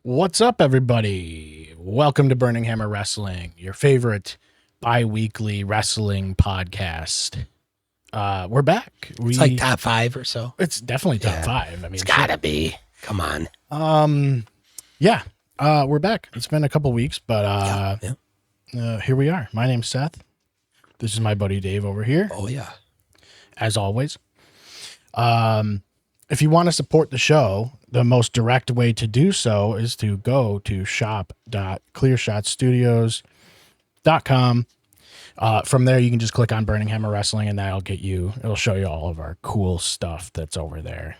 What's up, everybody? Welcome to Burning Hammer Wrestling, your favorite bi-weekly wrestling podcast. We're back. It's like top 5 or so. It's definitely top 5. I mean, it's gotta be. Come on. We're back. It's been a couple weeks, but here we are. My name's Seth. This is my buddy Dave over here. Oh yeah. As always. If you want to support the show, the most direct way to do so is to go to shop.clearshotstudios.com. From there, you can just click on Burning Hammer Wrestling, and it'll show you all of our cool stuff that's over there.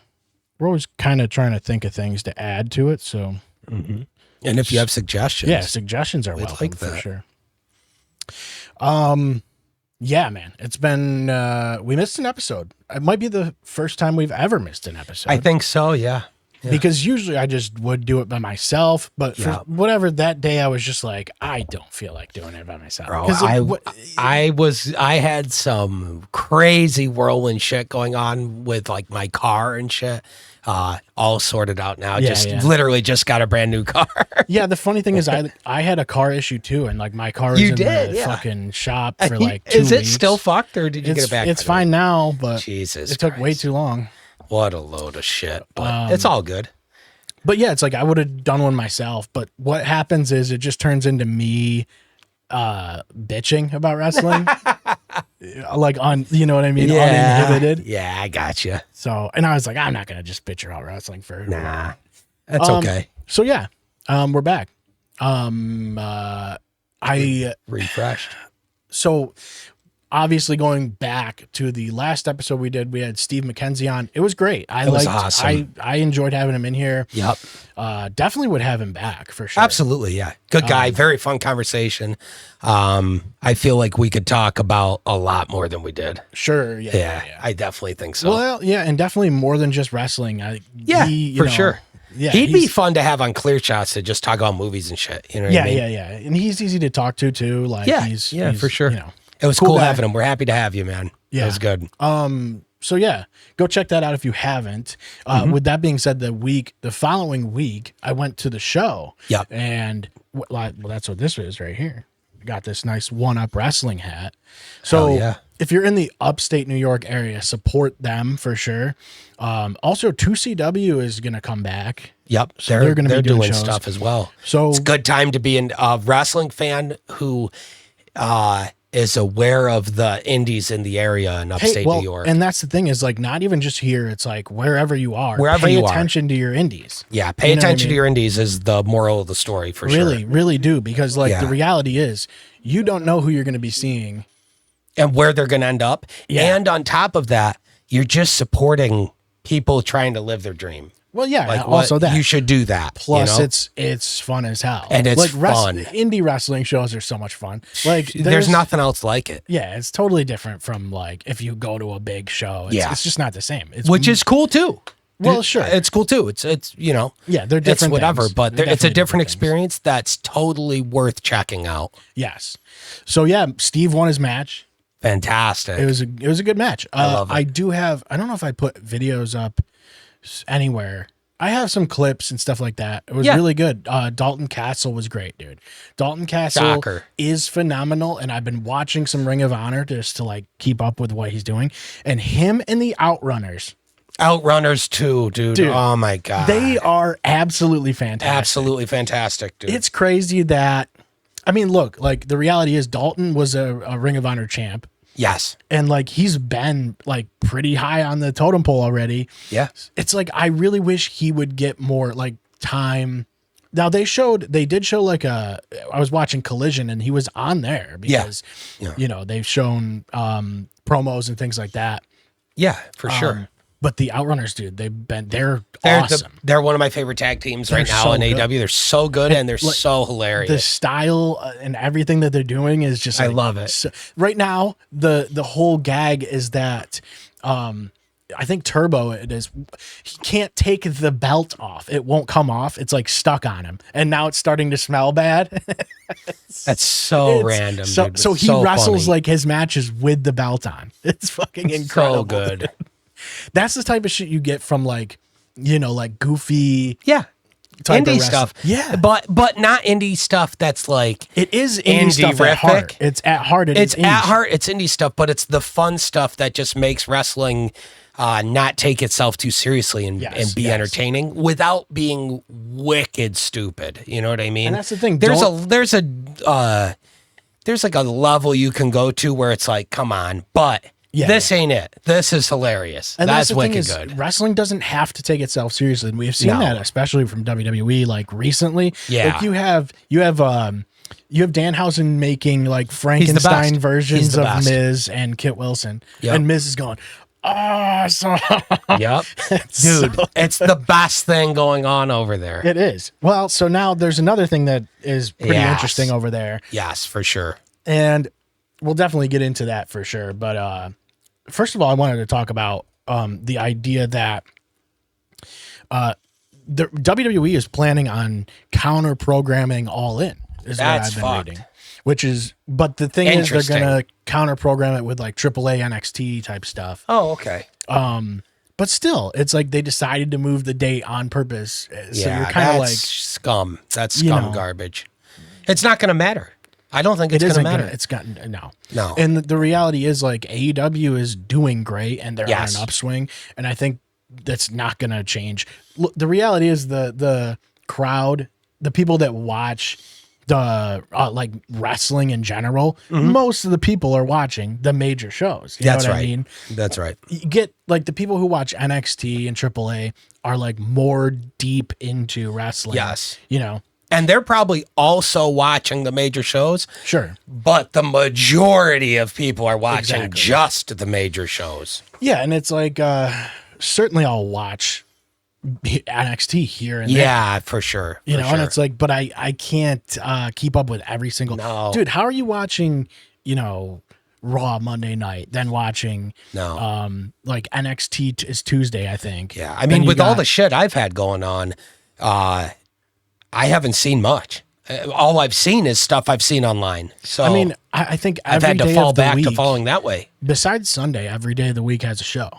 We're always kind of trying to think of things to add to it. So, and if you have suggestions, suggestions are welcome like for sure. Yeah, man, it's been, we missed an episode. It might be the first time we've ever missed an episode. I think so. Yeah. Because usually I just would do it by myself, but for whatever that day I was just like, I don't feel like doing it by myself. Bro, I had some crazy whirlwind shit going on with like my car and shit. All sorted out now. Literally just got a brand new car. Yeah, the funny thing is I had a car issue too, and like my car was in the fucking shop for like 2 weeks. Is it still fucked, or did you get it back? It's fine now, but Jesus, it took way too long. What a load of shit, but it's all good. But yeah, it's like I would have done one myself, but what happens is it just turns into me bitching about wrestling. Like on, you know what I mean? Uninhibited. Yeah, I got you. So, and I was like, I'm not going to just bitch about wrestling for Nah, that's okay. So yeah, we're back. I refreshed. So obviously going back to the last episode we did, we had Steve McKenzie on. It was great. It was awesome. I enjoyed having him in here. Yep. Definitely would have him back for sure. Absolutely. Yeah. Good guy. Very fun conversation. I feel like we could talk about a lot more than we did. Sure. Yeah. I definitely think so. Well, yeah. And definitely more than just wrestling. Sure. Yeah, he'd be fun to have on Clear Shots to just talk about movies and shit. You know what I mean? Yeah. And he's easy to talk to too. Like he's for sure. It was cool having him. We're happy to have you, man. Yeah. It was good. So yeah, go check that out if you haven't. With that being said, the following week, I went to the show. Yep. And that's what this is right here. I got this nice 1UP wrestling hat. So if you're in the upstate New York area, support them for sure. Also 2CW is going to come back. Yep. So they're going to be doing stuff as well. So it's a good time to be a wrestling fan who, is aware of the indies in the area in upstate New York. And that's the thing is like, not even just here. It's like wherever you are, pay attention to your indies. Yeah. Pay attention to your indies is the moral of the story for sure. Really do. Because like the reality is you don't know who you're going to be seeing and where they're going to end up. Yeah. And on top of that, you're just supporting people trying to live their dream. Well, yeah. Like also that you should do that. Plus, it's fun as hell, and it's like fun. Indie wrestling shows are so much fun. Like there's nothing else like it. Yeah, it's totally different from like if you go to a big show. It's just not the same. Which is cool too. Well, sure, it's cool too. It's they're different. It's whatever, but it's a different experience that's totally worth checking out. Yes. So yeah, Steve won his match. Fantastic. It was a good match. I love it. I don't know if I put videos up anywhere. I have some clips and stuff like that. It was really good. Dalton Castle was great, dude. Dalton Castle is phenomenal, and I've been watching some Ring of Honor just to like keep up with what he's doing. And him and the Outrunners. Outrunners too, dude. Oh my God. They are absolutely fantastic. Absolutely fantastic, dude. It's crazy that, I mean, look, like the reality is Dalton was a Ring of Honor champ. Yes. And like he's been like pretty high on the totem pole already. Yeah. It's like I really wish he would get more like time. Now they did show like I was watching Collision and he was on there because they've shown promos and things like that. Yeah, for sure. But the Outrunners, dude, they're awesome. They're one of my favorite tag teams right now in AEW. They're so good and they're so hilarious. The style and everything that they're doing is just, I love it. So, right now, the whole gag is that, I think Turbo, he can't take the belt off. It won't come off. It's like stuck on him. And now it's starting to smell bad. That's so random. So he wrestles like his matches with the belt on. It's fucking incredible. So good. That's the type of shit you get from like, like goofy indie stuff. Yeah. But not indie stuff that's like it is indie stuff at heart. It's at heart. It's at heart. It's indie stuff, but it's the fun stuff that just makes wrestling not take itself too seriously and be entertaining without being wicked stupid. You know what I mean? And that's the thing. There's like a level you can go to where it's like, come on, but this ain't it. This is hilarious. And that's wicked good. Wrestling doesn't have to take itself seriously. And we've seen that, especially from WWE, like recently. Yeah. Like you have Danhausen making like Frankenstein versions of Miz and Kit Wilson. Yep. And Miz is going, awesome. Yep. Dude, it's the best thing going on over there. It is. Well, so now there's another thing that is pretty interesting over there. Yes, for sure. And we'll definitely get into that for sure. But first of all, I wanted to talk about the idea that the WWE is planning on counter programming All In. Is That's what I've been reading. But the thing is, they're gonna counter program it with like AAA NXT type stuff. Oh, okay. But still, it's like they decided to move the date on purpose. So yeah, you're kind of like scum. That's scum garbage. It's not gonna matter. I don't think it's gonna matter. It's gotten no. And the reality is like AEW is doing great and they're on an upswing, and I think that's not gonna change. Look, the reality is the crowd, the people that watch the like wrestling in general, most of the people are watching the major shows. You know what I mean? That's right. You get like the people who watch NXT and AAA are like more deep into wrestling. Yes. You know. And they're probably also watching the major shows. Sure. But the majority of people are watching just the major shows. Yeah, and it's like certainly I'll watch NXT here and there. Yeah, for sure. You know, and it's like, but I can't keep up with every single. No. Dude, how are you watching, you know, Raw Monday night, then watching like NXT is Tuesday, I think. Yeah. I mean, with all the shit I've had going on, I haven't seen much. All I've seen is stuff I've seen online. So I mean, I think I've had to fall back to following that way. Besides Sunday, every day of the week has a show.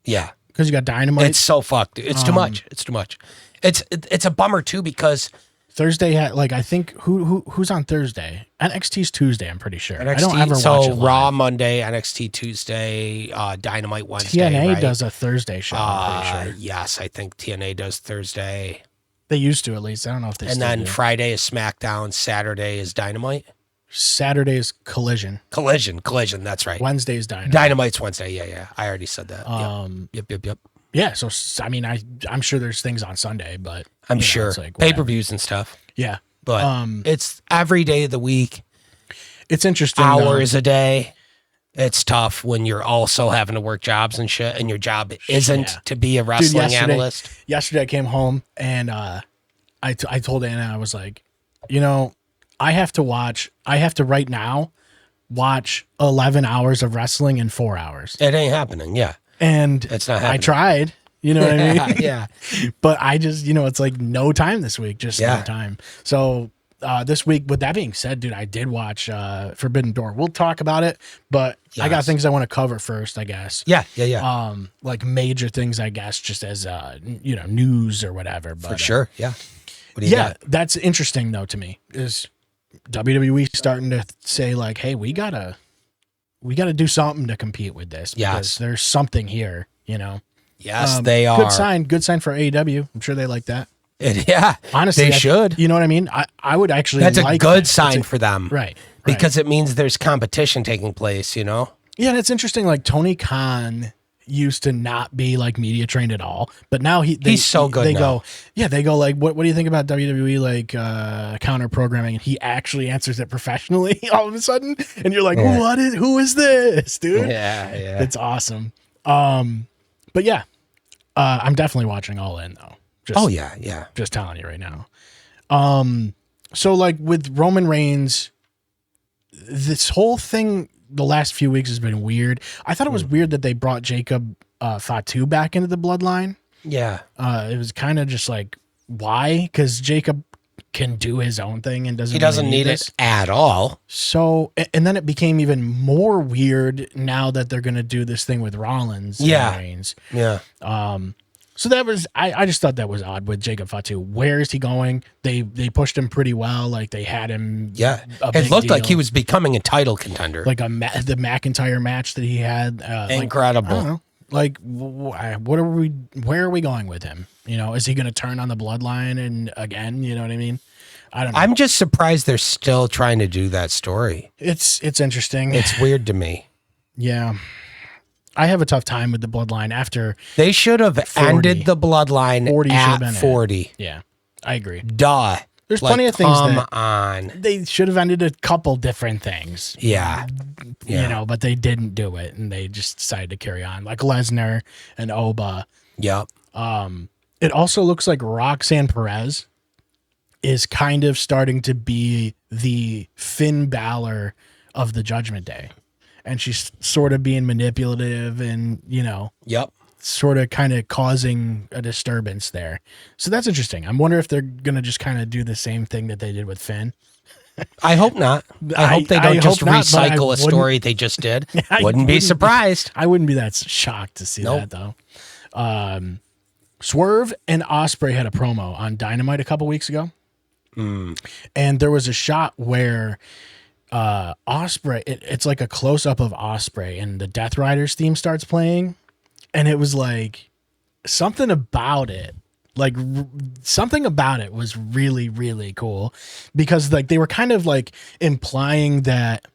Yeah. Because you got Dynamite. It's so fucked. It's too much. It's too much. It's a bummer too because Thursday had like I think who's on Thursday? NXT's Tuesday, I'm pretty sure. NXT, I don't ever watch it live. Raw Monday, NXT Tuesday, Dynamite Wednesday. TNA does a Thursday show, I'm pretty sure. Yes, I think TNA does Thursday. They used to, at least. I don't know if they still do. And then Friday is SmackDown, Saturday is Dynamite. Saturday is Collision. Collision, that's right. Wednesday is Dynamite. Dynamite's Wednesday, yeah. I already said that. Yep. Yeah, so I mean, I'm sure there's things on Sunday, but I'm sure like, pay-per-views and stuff. Yeah, but it's every day of the week. It's interesting. Hours a day. It's tough when you're also having to work jobs and shit, and your job isn't to be a wrestling analyst. Yesterday I came home and I told Anna, I was like, you know, I have to right now watch 11 hours of wrestling in 4 hours. It ain't happening, yeah. And it's not happening. I tried, you know what I mean? Yeah. But I just, you know, it's like no time this week, just no time. So this week, with that being said, dude, I did watch Forbidden Door. We'll talk about it, but I got things I want to cover first, I guess. Yeah. Like major things, I guess, just as you know, news or whatever. But, for sure, yeah. What do you got? That's interesting though to me. Is WWE starting to say like, hey, we gotta do something to compete with this because there's something here, you know. Yes, they are. Good sign for AEW. I'm sure they like that. Yeah, honestly, they should. You know what I mean? I would actually. That's like a good sign for them, right? Because it means there's competition taking place. You know. Yeah, and it's interesting. Like Tony Khan used to not be like media trained at all, but now he's so good. They go like, what do you think about WWE like counter programming? And he actually answers it professionally all of a sudden, and you're like, who is this, dude? Yeah, it's awesome. But yeah, I'm definitely watching All In though. Just telling you right now. So like with Roman Reigns, this whole thing the last few weeks has been weird. I thought it was weird that they brought Jacob Fatu back into the bloodline. Yeah. It was kind of just like, why? Because Jacob can do his own thing and doesn't really need it at all. So, and then it became even more weird now that they're going to do this thing with Rollins and Reigns. Yeah. So that was I just thought that was odd with Jacob Fatu. Where is he going? They pushed him pretty well. Like they had him. Yeah, it looked like he was becoming a title contender. Like the McIntyre match that he had. Incredible. Like, I don't know. Like what are we? Where are we going with him? You know, is he going to turn on the bloodline and again? You know what I mean? I don't know. I'm just surprised they're still trying to do that story. It's interesting. It's weird to me. Yeah. I have a tough time with the bloodline after they should have ended the bloodline 40 at 40. Yeah, I agree. Duh. There's plenty of things on. They should have ended a couple different things. Yeah. You know, but they didn't do it and they just decided to carry on. Like Lesnar and Oba. Yep. It also looks like Roxanne Perez is kind of starting to be the Finn Balor of the Judgment Day. And she's sort of being manipulative and, you know, sort of kind of causing a disturbance there. So that's interesting. I wonder if they're going to just kind of do the same thing that they did with Finn. I hope not. I hope they don't just recycle a story they just did. Wouldn't be surprised. I wouldn't be that shocked to see that, though. Swerve and Ospreay had a promo on Dynamite a couple weeks ago. And there was a shot where Ospreay, it's like a close-up of Ospreay and the Death Riders theme starts playing. And it was like something about it was really, really cool because like they were kind of like implying that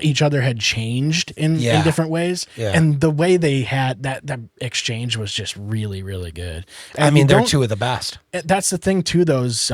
each other had changed in different ways. Yeah. And the way they had that exchange was just really, really good. And I mean, they're two of the best. That's the thing too, those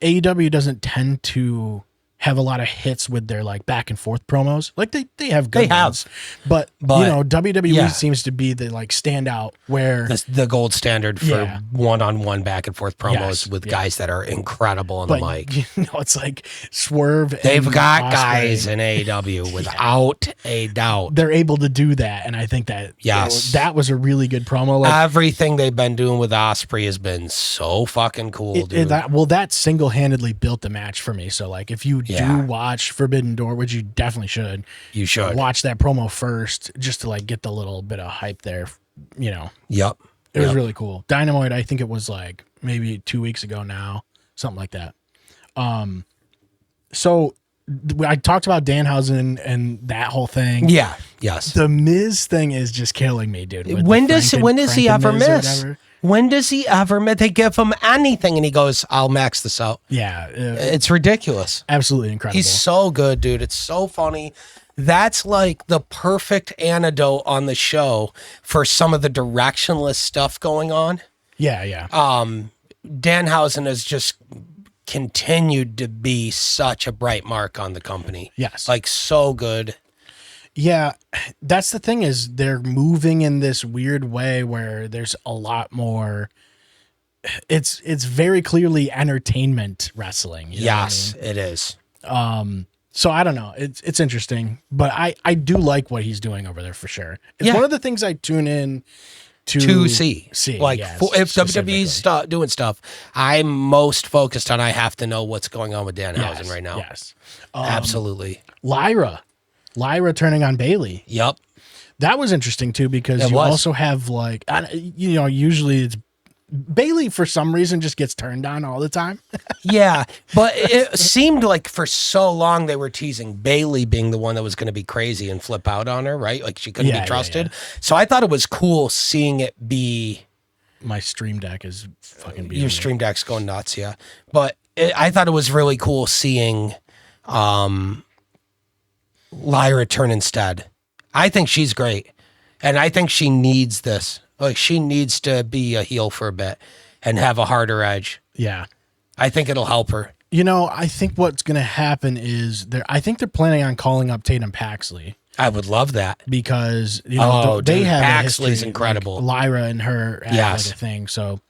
AEW doesn't tend to have a lot of hits with their like back and forth promos. Like they have good ones, but you know, WWE seems to be the like standout where the gold standard for one-on-one back and forth promos with guys that are incredible on the mic. You know, it's like Swerve. They've got Ospreay. Guys in AEW without a doubt. They're able to do that. And I think that that was a really good promo. Like, everything they've been doing with Ospreay has been so fucking cool, dude. That single-handedly built the match for me. So like if you do watch Forbidden Door, which you definitely should. You should watch that promo first, just to like get the little bit of hype there. You know. Yep. It was really cool. Dynamite, I think it was like maybe 2 weeks ago now, something like that. So I talked about Danhausen and that whole thing. Yeah. Yes. The Miz thing is just killing me, dude. When does he ever miss? When does he ever miss? They give him anything and he goes, I'll max this out. Yeah. It's ridiculous. Absolutely incredible. He's so good, dude. It's so funny. That's like the perfect antidote on the show for some of the directionless stuff going on. Yeah, yeah. Danhausen has just continued to be such a bright mark on the company. Yes. Like so good. Yeah, that's the thing is they're moving in this weird way where there's a lot more. It's very clearly entertainment wrestling. Yes, it is. So I don't know. It's interesting, but I do like what he's doing over there for sure. It's one of the things I tune in to see. Like if WWE's doing stuff, I'm most focused on. I have to know what's going on with Danhausen right now. Yes, absolutely. Lyra turning on Bailey. Yep. That was interesting too because you also have like, you know, usually it's Bailey for some reason just gets turned on all the time. Yeah, but it seemed like for so long they were teasing Bailey being the one that was going to be crazy and flip out on her, right? Like she couldn't be trusted. Yeah. So I thought it was cool seeing it be. My stream deck is fucking beautiful. Your stream deck's going nuts, yeah. But I thought it was really cool seeing Lyra turn instead. I think she's great. And I think she needs this. Like she needs to be a heel for a bit and have a harder edge. Yeah. I think it'll help her. You know, I think what's going to happen is I think they're planning on calling up Tatum Paxley. I would love that. Because, you know, they have Paxley's incredible. Like Lyra and her have like a thing. So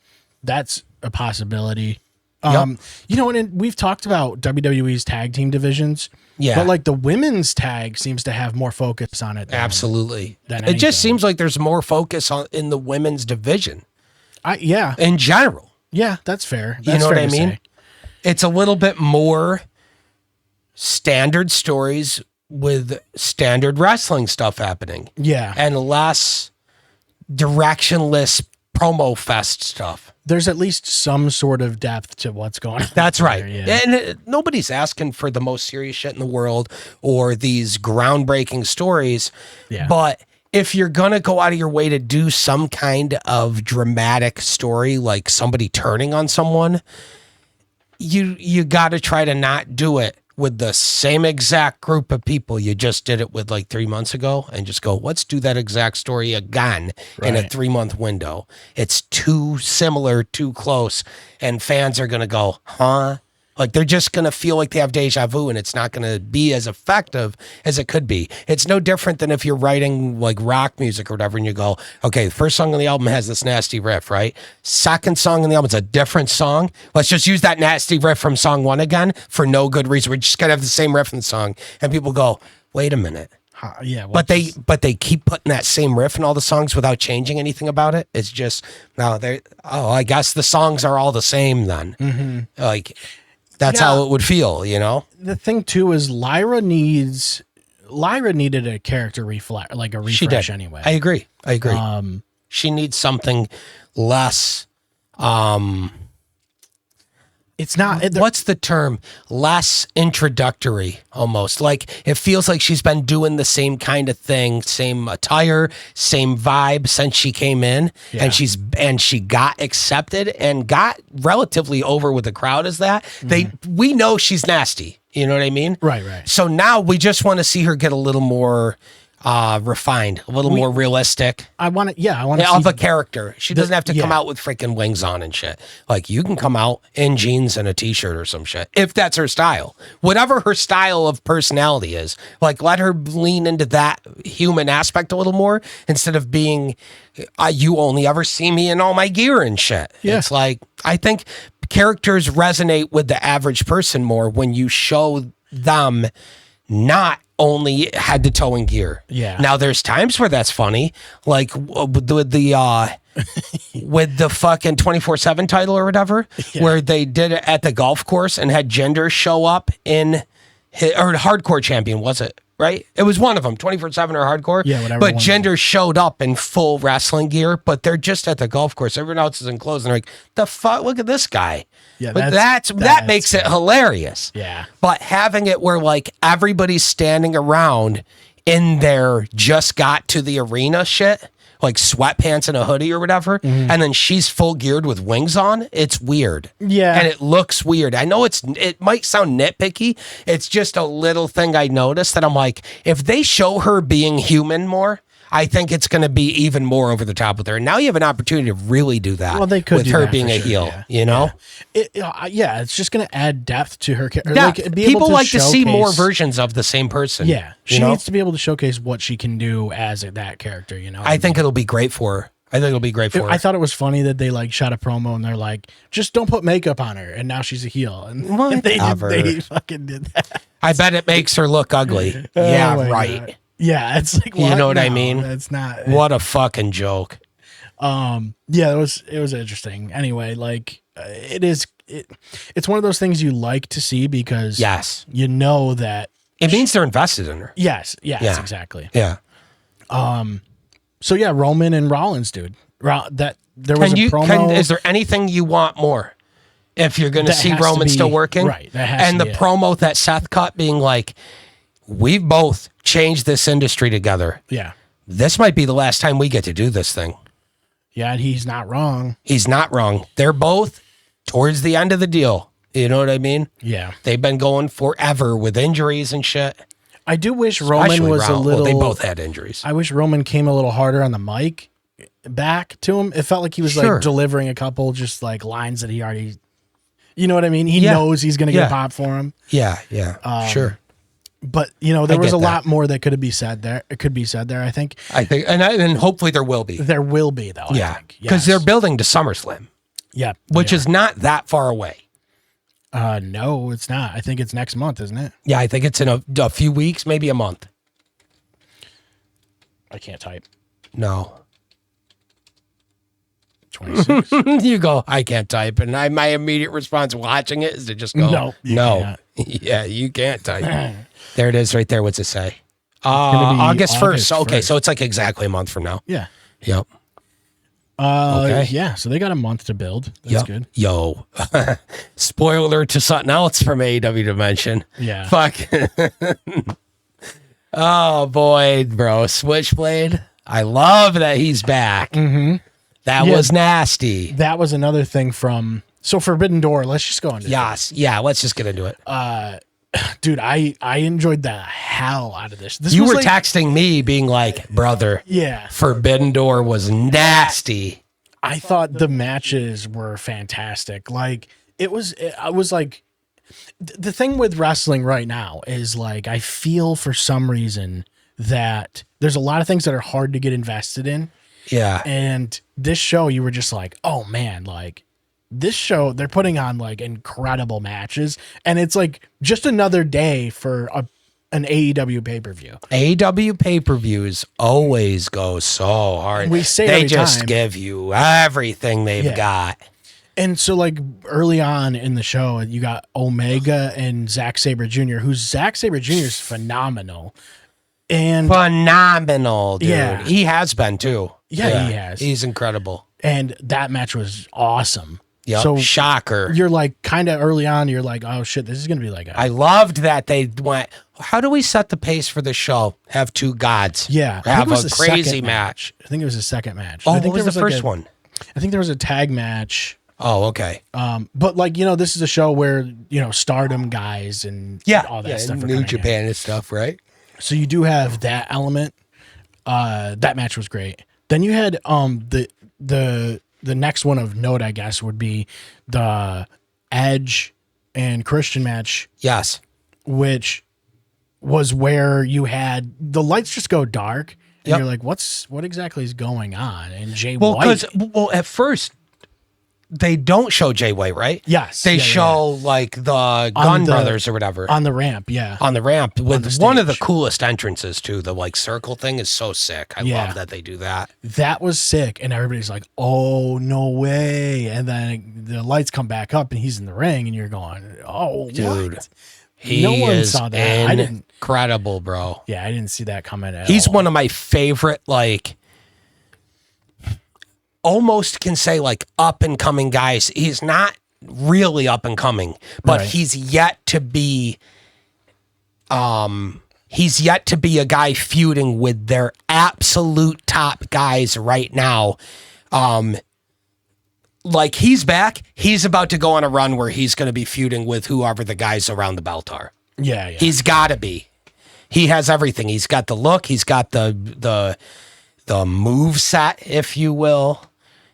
that's a possibility. Yep. You know, and we've talked about WWE's tag team divisions. Yeah. But like the women's tag seems to have more focus on it. Absolutely. It just seems like there's more focus in the women's division. Yeah. In general. Yeah, that's fair. You know what I mean? It's a little bit more standard stories with standard wrestling stuff happening. Yeah. And less directionless promo fest stuff. There's at least some sort of depth to what's going on. That's right. Yeah. And nobody's asking for the most serious shit in the world or these groundbreaking stories. Yeah. But if you're going to go out of your way to do some kind of dramatic story, like somebody turning on someone, you got to try to not do it with the same exact group of people you just did it with like 3 months ago, and just go, let's do that exact story again in a 3-month window. It's too similar, too close, and fans are going to go, huh? Like, they're just going to feel like they have deja vu, and it's not going to be as effective as it could be. It's no different than if you're writing like rock music or whatever, and you go, okay, the first song on the album has this nasty riff, right? Second song on the album is a different song. Let's just use that nasty riff from song 1 again for no good reason. We're just going to have the same riff in the song. And people go, wait a minute. Yeah, but they keep putting that same riff in all the songs without changing anything about it. It's just, I guess the songs are all the same then. Mm-hmm. Like, that's how it would feel, you know? The thing, too, is Lyra needed a character like a refresh anyway. I agree. She needs something less... it's not... what's the term? Less introductory, almost. Like, it feels like she's been doing the same kind of thing, same attire, same vibe since she came in, and she got accepted and got relatively over with the crowd as that. We know she's nasty. You know what I mean? Right. So now we just want to see her get a little more... refined, a little more realistic. I want to of a character. She doesn't have to come out with freaking wings on and shit. Like, you can come out in jeans and a t-shirt or some shit if that's her style. Whatever her style of personality is, like, let her lean into that human aspect a little more instead of being you only ever see me in all my gear and shit. Yeah. It's like, I think characters resonate with the average person more when you show them not only head to toe in gear. Yeah. Now there's times where that's funny, like with the with the fucking 24/7 title or whatever, where they did it at the golf course and had Jinder show up or Hardcore Champion, was it? Right? It was one of them, 24/7 or Hardcore. Yeah, whatever. But Jinder showed up in full wrestling gear, but they're just at the golf course. Everyone else is in clothes, and they're like, the fuck, look at this guy. Yeah, but that makes it hilarious. Yeah. But having it where like everybody's standing around in their just got to the arena shit, like sweatpants and a hoodie or whatever, and then she's full geared with wings on, it's weird. Yeah. And it looks weird. I know it might sound nitpicky. It's just a little thing I noticed that I'm like, if they show her being human more, I think it's going to be even more over the top with her. And now you have an opportunity to really do that. Well, they could with her being a heel, you know? Yeah. It's just going to add depth to her character. Yeah, like, people like to see more versions of the same person. Yeah, she needs to be able to showcase what she can do as that character, you know? I think it'll be great for her. I thought it was funny that they like shot a promo and they're like, just don't put makeup on her, and now she's a heel. And they fucking did that. I bet it makes her look ugly. Right. God. Yeah, it's like, what? You know what I mean? It's not. What a fucking joke. Yeah, it was interesting. Anyway, like it's one of those things you like to see because you know that it means they're invested in her. Yes, exactly. Yeah. So yeah, Roman and Rollins, dude. That there was a promo. Is there anything you want more? If you're going to see Roman still working, right? And the promo that Seth cut being like, we've both changed this industry together. Yeah. This might be the last time we get to do this thing. Yeah, and he's not wrong. He's not wrong. They're both towards the end of the deal. You know what I mean? Yeah. They've been going forever with injuries and shit. I do wish Roman was a little... Well, they both had injuries. I wish Roman came a little harder on the mic back to him. It felt like he was like delivering a couple just like lines that he already... You know what I mean? He knows he's going to get a pop for him. Yeah, sure. But you know, there was a lot more that could be said there. It could be said there. I think, and hopefully there will be. There will be though. Yeah, because they're building to SummerSlam. Yeah, which is not that far away. No, it's not. I think it's next month, isn't it? Yeah, I think it's in a few weeks, maybe a month. I can't type. No. 26. You go, I can't type, and my immediate response watching it is to just go, no. Yeah, you can't type. There it is right there. What's it say? August 1st. Okay, so it's like exactly a month from now. Yeah. Yep. Okay. Yeah, so they got a month to build. That's good. Yo, spoiler to something else from AEW Dimension. Yeah. Fuck. Oh boy, bro, Switchblade. I love that he's back. Mm-hmm. That was nasty. That was another thing from Forbidden Door. Let's just go into it. Yeah, let's just get into it. Dude, I enjoyed the hell out of this. You were texting me being like, brother, Forbidden Door was nasty. I thought the matches were fantastic. Like I was like, the thing with wrestling right now is like, I feel for some reason that there's a lot of things that are hard to get invested in. Yeah. And this show, you were just like, oh man, like, this show, they're putting on like incredible matches, and it's like just another day for an AEW pay-per-view. AEW pay-per-views always go so hard. We say they just give you everything they've got. And so like early on in the show, you got Omega and Zack Sabre Jr., who's Zack Sabre Jr. is phenomenal. Phenomenal, dude. Yeah. He has been too. Yeah, he has. He's incredible. And that match was awesome. Yep. So shocker. You're like kind of early on, you're like, oh shit, this is going to be like I loved that they went, how do we set the pace for the show? Have two gods. Yeah. Have a crazy match. I think it was the second match. Oh, I think what was the first one? I think there was a tag match. Oh, okay. But like, this is a show where, Stardom guys and all that stuff. New Japan and stuff, right? So you do have that element. That match was great. Then you had the next one of note, I guess, would be the Edge and Christian match. Yes. Which was where you had the lights just go dark. And you're like, what exactly is going on? And Jay White. Well, at first, they don't show Jay White, right? Yes. They show like the Gun Brothers or whatever. On the ramp, yeah. On the ramp with one of the coolest entrances too. The like circle thing is so sick. I love that they do that. That was sick. And everybody's like, oh, no way. And then the lights come back up and he's in the ring and you're going, oh, dude. What? No one saw that. Incredible, bro. Yeah, I didn't see that coming at all. He's one of my favorite, like, almost can say like up and coming guys. He's not really up and coming, but he's yet to be a guy feuding with their absolute top guys right now. Like he's back. He's about to go on a run where he's going to be feuding with whoever the guys around the belt are. Yeah. He's got to be. He has everything. He's got the look. He's got the move set, if you will.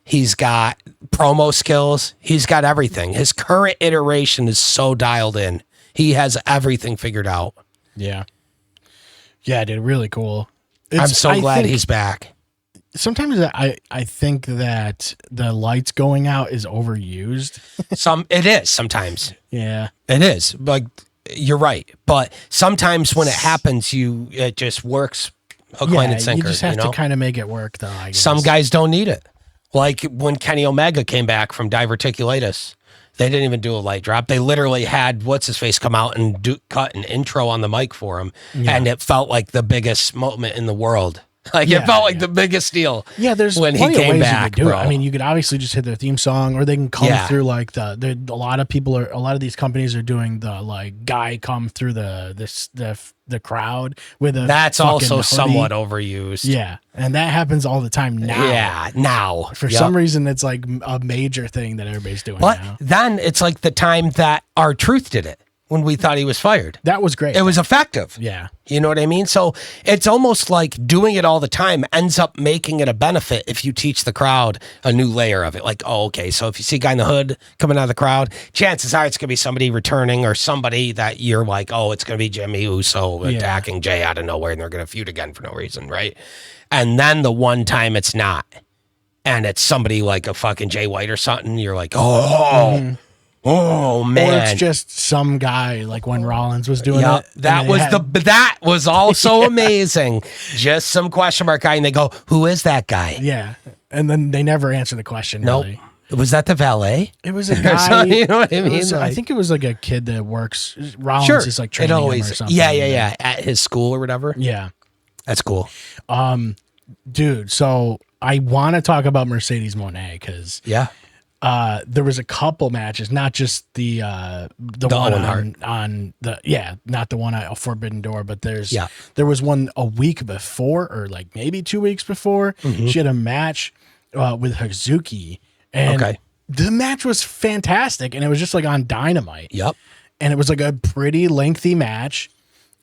He's got promo skills. He's got everything. His current iteration is so dialed in. He has everything figured out. Yeah. Yeah, dude, really cool. I'm so glad he's back. Sometimes I think that the lights going out is overused. It is sometimes. Yeah. It is. Like you're right. But sometimes when it happens, it just works hook, line, and sinker. You just have to kind of make it work though, I guess. Some guys don't need it. Like when Kenny Omega came back from diverticulitis, they didn't even do a light drop. They literally had what's-his-face come out and cut an intro on the mic for him. Yeah. And it felt like the biggest moment in the world. Like it felt like the biggest deal. Yeah, there's when plenty he came of ways back, you could do bro. it. I mean, you could obviously just hit their theme song, or they can come through like a lot of these companies are doing the like guy come through the crowd with a. That's also hoodie. somewhat overused. Yeah, and that happens all the time now. Yeah, now for some reason it's like a major thing that everybody's doing. But now. Then it's like the time that R-Truth did it. When we thought he was fired. That was great. It was effective. Yeah. You know what I mean? So it's almost like doing it all the time ends up making it a benefit if you teach the crowd a new layer of it. Like, oh, okay, so if you see a guy in the hood coming out of the crowd, chances are it's going to be somebody returning or somebody that you're like, oh, it's going to be Jimmy Uso attacking Jay out of nowhere and they're going to feud again for no reason, right? And then the one time it's not, and it's somebody like a fucking Jay White or something, you're like, oh, mm-hmm. Oh man! Or it's just some guy like when Rollins was doing it. That was also amazing. Just some question mark guy, and they go, "Who is that guy?" Yeah, and then they never answer the question. Nope. Really. Was that the valet? It was a guy. You know what I mean? I think it was like a kid that works. Rollins is like training him or something. Yeah. At his school or whatever. Yeah, that's cool. Dude. So I want to talk about Mercedes Moné because there was a couple matches, not just the one on the not the one at Forbidden Door, but there was one a week before, or like maybe 2 weeks before. She had a match with Hazuki, and the match was fantastic, and it was just like on Dynamite. Yep. And it was like a pretty lengthy match.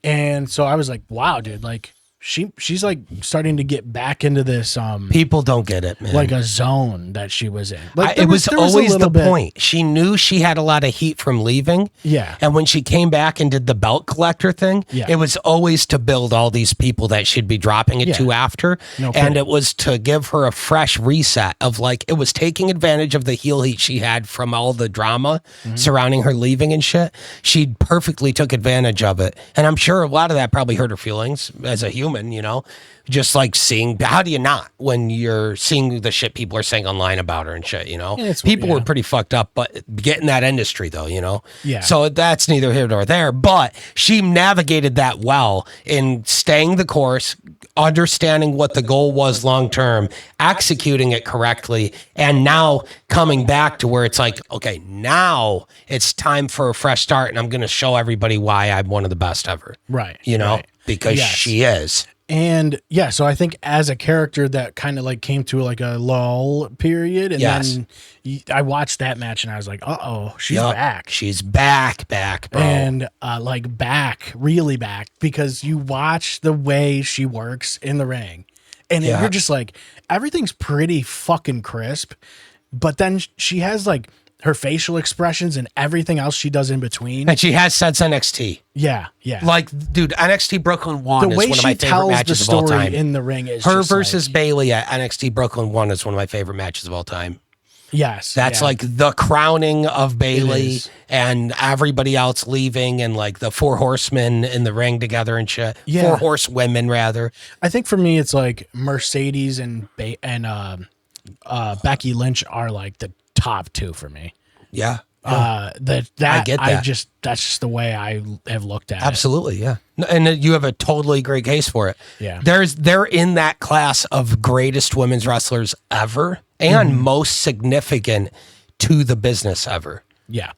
And so I was like, wow, dude, like she's like starting to get back into this people don't get it, man. Like a zone that she was in. Like it was always the point. She knew she had a lot of heat from leaving. Yeah. And when she came back and did the belt collector thing, it was always to build all these people that she'd be dropping it to after. And it was to give her a fresh reset of like, it was taking advantage of the heel heat she had from all the drama surrounding her leaving and shit. She perfectly took advantage of it. And I'm sure a lot of that probably hurt her feelings as a human. You know, just like seeing, how do you not when you're seeing the shit people are saying online about her and shit, you know? People were pretty fucked up, but getting that industry though, you know? Yeah. So that's neither here nor there, but she navigated that well in staying the course, understanding what the goal was long term, executing it correctly, and now coming back to where it's like, okay, now it's time for a fresh start, and I'm going to show everybody why I'm one of the best ever. Right. You know? Right. Because she is. And so I think as a character that kind of like came to like a lull period, and then I watched that match and I was like, she's back. She's back, bro. And like back, really back, because you watch the way she works in the ring, and you're just like, everything's pretty fucking crisp, but then she has like her facial expressions and everything else she does in between. And she has since NXT. Yeah. Like, dude, NXT Brooklyn 1 is one of my favorite matches of all time. In the ring is her versus Bayley at NXT Brooklyn 1 is one of my favorite matches of all time. Yes. That's like the crowning of Bayley and everybody else leaving, and like the 4 horsemen in the ring together and shit. 4 horsewomen, rather. I think for me, it's like Mercedes and Becky Lynch are like the top 2 for me. Yeah. I get that. That's just the way I have looked at it. Absolutely, yeah. And you have a totally great case for it. Yeah. They're in that class of greatest women's wrestlers ever and most significant to the business ever. Yeah.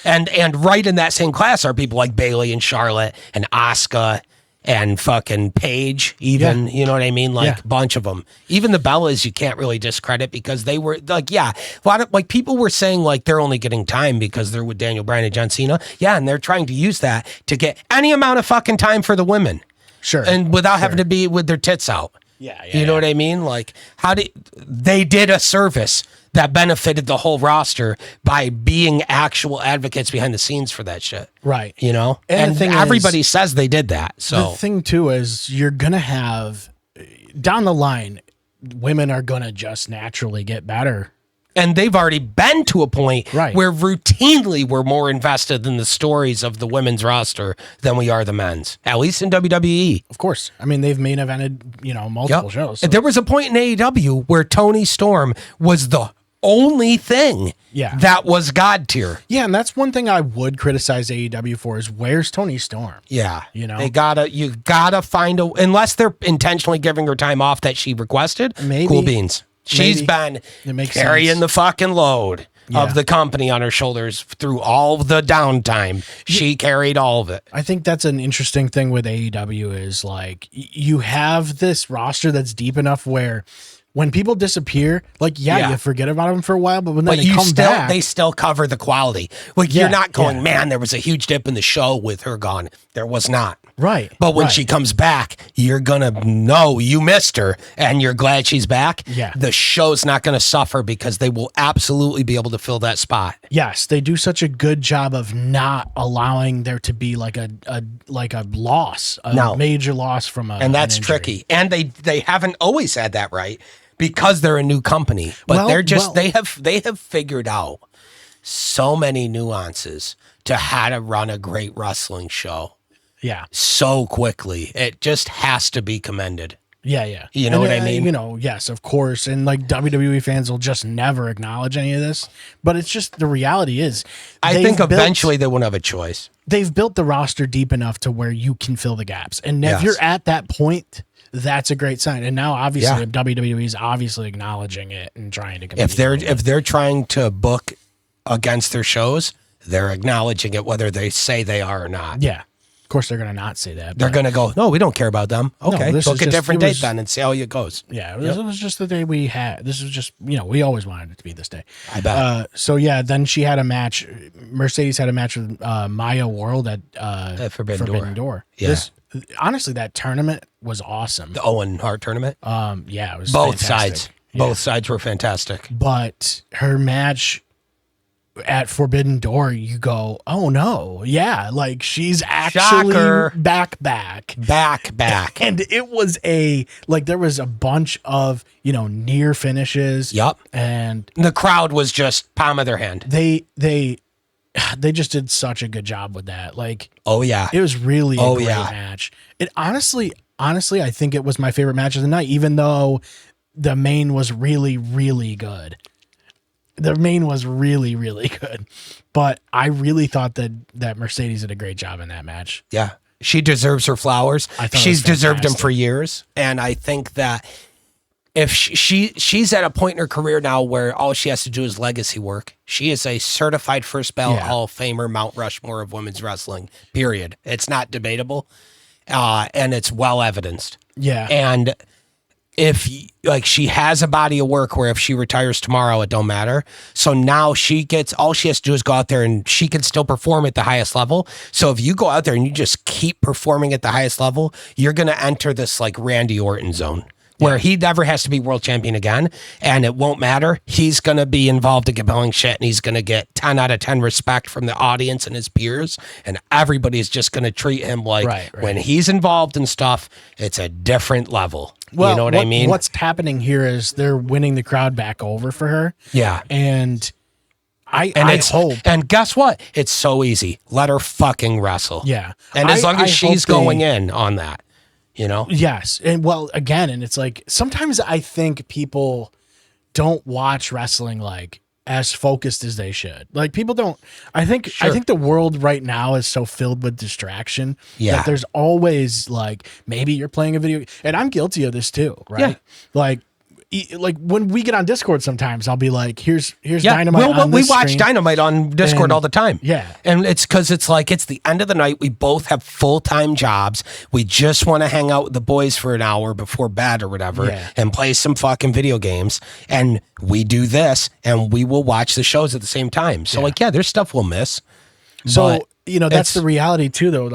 And right in that same class are people like Bayley and Charlotte and Asuka and fucking Paige, even, you know what I mean? Like a bunch of them. Even the Bellas, you can't really discredit because they were like, a lot of like people were saying like they're only getting time because they're with Daniel Bryan and John Cena. Yeah, and they're trying to use that to get any amount of fucking time for the women. Sure. And without having to be with their tits out. Yeah. You know what I mean? Like, they did a service that benefited the whole roster by being actual advocates behind the scenes for that shit. Right. You know? And everybody says they did that. So the thing too is you're going to have down the line, women are going to just naturally get better. And they've already been to a point where routinely we're more invested in the stories of the women's roster than we are the men's, at least in WWE. Of course. I mean, they've main evented, multiple shows. So. There was a point in AEW where Toni Storm was the only thing that was God tier. Yeah, and that's one thing I would criticize AEW for is where's Toni Storm? Yeah. You gotta find unless they're intentionally giving her time off that she requested, maybe. Cool beans. She's been carrying the fucking load of the company on her shoulders through all the downtime. She carried all of it. I think that's an interesting thing with AEW is like you have this roster that's deep enough where when people disappear, like, you forget about them for a while, but when they come back, they still cover the quality. Like, you're not going, man, there was a huge dip in the show with her gone. There was not. Right. But when she comes back, you're going to know you missed her and you're glad she's back. Yeah. The show's not going to suffer because they will absolutely be able to fill that spot. Yes. They do such a good job of not allowing there to be like a loss, major loss from and that's tricky. And they haven't always had that right. Because they're a new company, but they have figured out so many nuances to how to run a great wrestling show. Yeah. So quickly. It just has to be commended. Yeah. You know what I mean? Yes, of course. And like WWE fans will just never acknowledge any of this, but it's just the reality is I think eventually they won't have a choice. They've built the roster deep enough to where you can fill the gaps. And if you're at that point, that's a great sign. And now obviously WWE is obviously acknowledging it and trying to compete. If they're trying to book against their shows, they're acknowledging it whether they say they are or not. Yeah. Of course, they're going to not say that. They're going to go, no, we don't care about them. Okay, book a different date then and see how it goes. Yeah, it was just the day we had. This was just, we always wanted it to be this day. I bet. So, yeah, then she had a match. Mercedes had a match with Maya World at Forbidden Door. Yeah. Honestly, that tournament was awesome. The Owen Hart tournament? Yeah, it was both fantastic. sides. Yeah. Both sides were fantastic. But her match at Forbidden Door, you go, oh no, yeah, like she's actually back. And it was there was a bunch of, near finishes. Yep. And the crowd was just palm of their hand. They just did such a good job with that. Like, oh yeah, it was really a great match. It honestly, I think it was my favorite match of the night, even though the main was really, really good. The main was really, really good, but I really thought that Mercedes did a great job in that match. Yeah, she deserves her flowers. She's deserved them for years, and I think that if she's at a point in her career now where all she has to do is legacy work. She is a certified first ballot Hall of Famer, Mount Rushmore of women's wrestling. Period. It's not debatable, and it's well evidenced. Yeah, and if she has a body of work where if she retires tomorrow, it don't matter. So now all she has to do is go out there and she can still perform at the highest level. So if you go out there and you just keep performing at the highest level, you're going to enter this like Randy Orton zone where he never has to be world champion again. And it won't matter. He's going to be involved in compelling shit and he's going to get 10 out of 10 respect from the audience and his peers. And everybody's just going to treat him like when he's involved in stuff, it's a different level. Well, you know what I mean? What's happening here is they're winning the crowd back over for her. Yeah. And I hope. And guess what? It's so easy. Let her fucking wrestle. Yeah. And as long as she's going in on that, Yes. And again, and it's like, sometimes I think people don't watch wrestling as focused as they should. Like people don't, I think the world right now is so filled with distraction that there's always maybe you're playing a video, and I'm guilty of this too, right? Yeah. Like when we get on Discord sometimes I'll be like, here's Dynamite on this we watch stream. Dynamite on Discord all the time. Yeah. And it's because it's the end of the night. We both have full-time jobs. We just want to hang out with the boys for an hour before bed or whatever and play some fucking video games. And we do this and we will watch the shows at the same time. So there's stuff we'll miss. So, that's the reality too, though.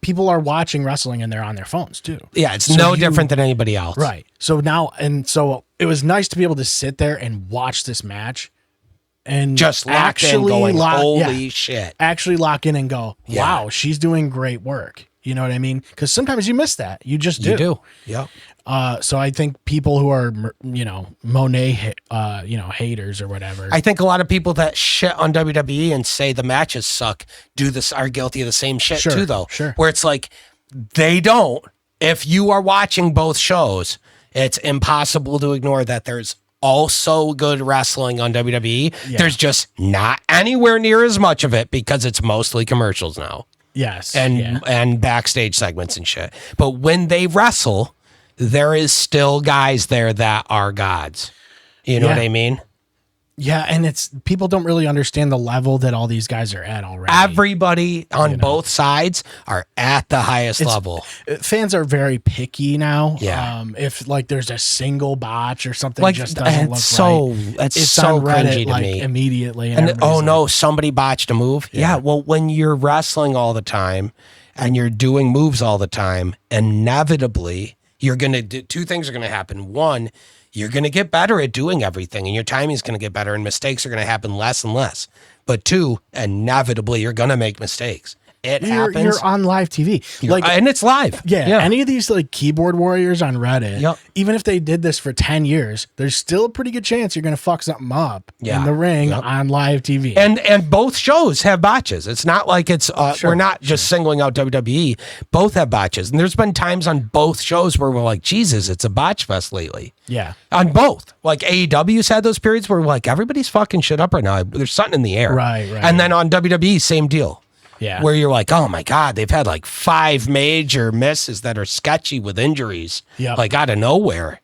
People are watching wrestling and they're on their phones too. Yeah, it's no different than anybody else. Right. So it was nice to be able to sit there and watch this match and just lock in going, holy shit. Actually lock in and go, wow, she's doing great work. You know what I mean? Because sometimes you miss that. You just do. You do. Yeah. So I think people who are, Monet, haters or whatever. I think a lot of people that shit on WWE and say the matches suck are guilty of the same shit too, though. Sure. Where it's like, they don't. If you are watching both shows, it's impossible to ignore that there's also good wrestling on WWE. Yeah. There's just not anywhere near as much of it because it's mostly commercials now. Yes. And backstage segments and shit. But when they wrestle, there is still guys there that are gods. You know what I mean? Yeah, and people don't really understand the level that all these guys are at already. Everybody on both sides are at the highest level. Fans are very picky now. Yeah. If there's a single botch or something just doesn't look right. It's so on Reddit cringy to me. Immediately. And somebody botched a move. Yeah. Well, when you're wrestling all the time and you're doing moves all the time, inevitably you're going to do two things are going to happen. One, you're going to get better at doing everything and your timing is going to get better and mistakes are going to happen less and less. But two, inevitably, you're going to make mistakes. It happens. You're on live TV. And it's live. Yeah. Any of these keyboard warriors on Reddit, even if they did this for 10 years, there's still a pretty good chance you're going to fuck something up in the ring on live TV. And both shows have botches. It's not like it's, we're not just singling out WWE. Both have botches. And there's been times on both shows where we're like, Jesus, it's a botch fest lately. Yeah. On both. Like AEW's had those periods where we're like, everybody's fucking shit up right now. There's something in the air. Right. And then on WWE, same deal. Yeah. Where you're like, oh my God, they've had like 5 major misses that are sketchy with injuries. Yep. Like out of nowhere.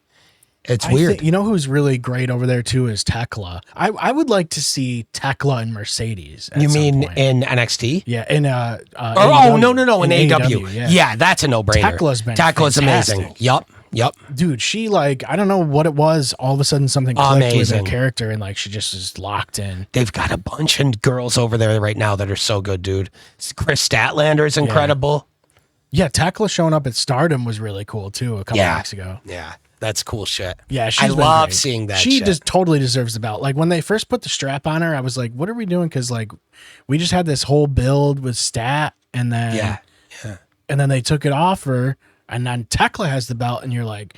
It's weird. You know who's really great over there too is Tekla. I would like to see Tekla and Mercedes. You mean in NXT? Yeah, in no, in AEW. Yeah, that's a no-brainer. Tekla's amazing. Yup. Dude, she I don't know what it was. All of a sudden something clicked with her character and she just is locked in. They've got a bunch of girls over there right now that are so good, dude. Chris Statlander is incredible. Yeah, Tekla showing up at Stardom was really cool too a couple weeks ago. Yeah. That's cool shit. Yeah, I love seeing that. She just totally deserves the belt. Like when they first put the strap on her, I was like, "What are we doing?" Because we just had this whole build with Stat, and then and then they took it off her, and then Tekla has the belt, and you're like,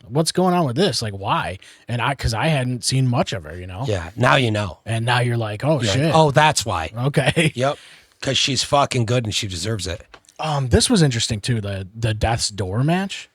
what's going on with this? Like, why? And because I hadn't seen much of her, Yeah, now you know, and now you're like, oh shit, oh that's why. Okay, yep, because she's fucking good and she deserves it. This was interesting too. The Death's Door match.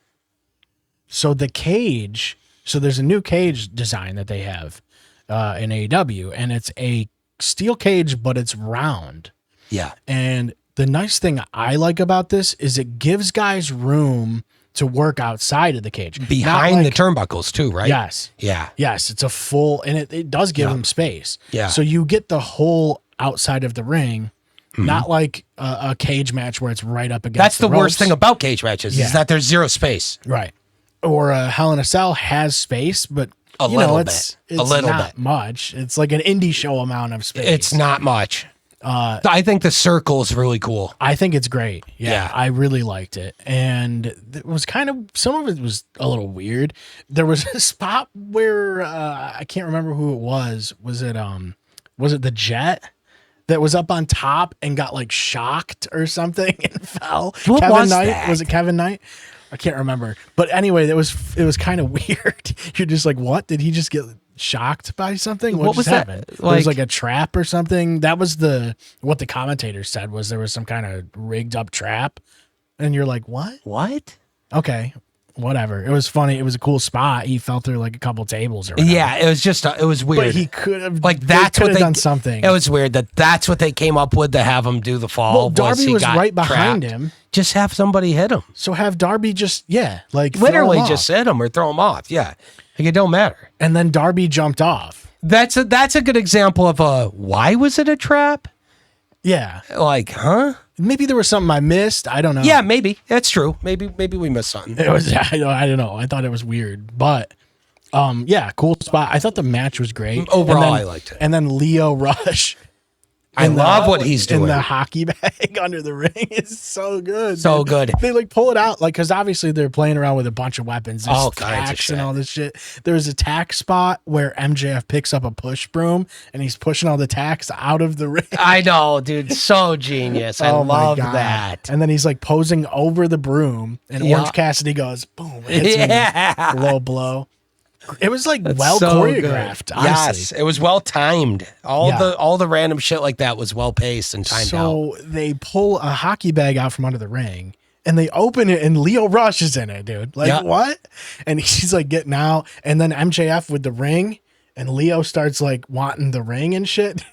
So the cage, there's a new cage design that they have in AEW, and it's a steel cage, but it's round. Yeah. And the nice thing I like about this is it gives guys room to work outside of the cage. Behind the turnbuckles too, right? Yes. Yeah. Yes, it's a full, and it does give them space. Yeah. So you get the whole outside of the ring. Not like a cage match where it's right up against That's the ropes. worst thing about cage matches is that there's zero space. Right. Or Hell in a Cell has space, but a little bit. Not much. It's like an indie show amount of space. It's not much. I think the circle is really cool. I think it's great. Yeah, I really liked it. And it was some of it was a little weird. There was a spot where I can't remember who it was. Was it the Jet that was up on top and got shocked or something and fell? What Kevin was Knight? that? Was it Kevin Knight? I can't remember. But anyway, it was kind of weird. You're just like, what? Did he just get shocked by something? What just happened? There was a trap or something. That was what the commentator said was there was some kind of rigged up trap. And you're like, what? What? Okay. Whatever. It was funny. It was a cool spot. He fell through a couple tables or whatever. Yeah, it was just it was weird. But he could have that's what they done something. It was weird that's what they came up with to have him do the fall. Well, Darby was right behind him. Just have somebody hit him. So have Darby just literally just hit him or throw him off. Yeah, it don't matter. And then Darby jumped off. That's a good example of why was it a trap? Yeah. Huh? Maybe there was something I missed. I don't know. Yeah, maybe. That's true. Maybe we missed something. It was I don't know. I thought it was weird. But cool spot. I thought the match was great. Overall, I liked it. And then Lio Rush. I love what he's doing. In the hockey bag under the ring is so good. So good. They pull it out because obviously they're playing around with a bunch of weapons. There's all kinds of shit. And all this shit. There's a tack spot where MJF picks up a push broom and he's pushing all the tacks out of the ring. I know, dude. So genius. I love that. And then he's posing over the broom and Orange Cassidy goes, boom, hits him. Low blow. It was well choreographed. Honestly. Yes, it was well timed. All the random shit like that was well paced and timed out. So they pull a hockey bag out from under the ring and they open it and Lio Rush is in it, dude. What? And he's getting out, and then MJF with the ring, and Leo starts wanting the ring and shit.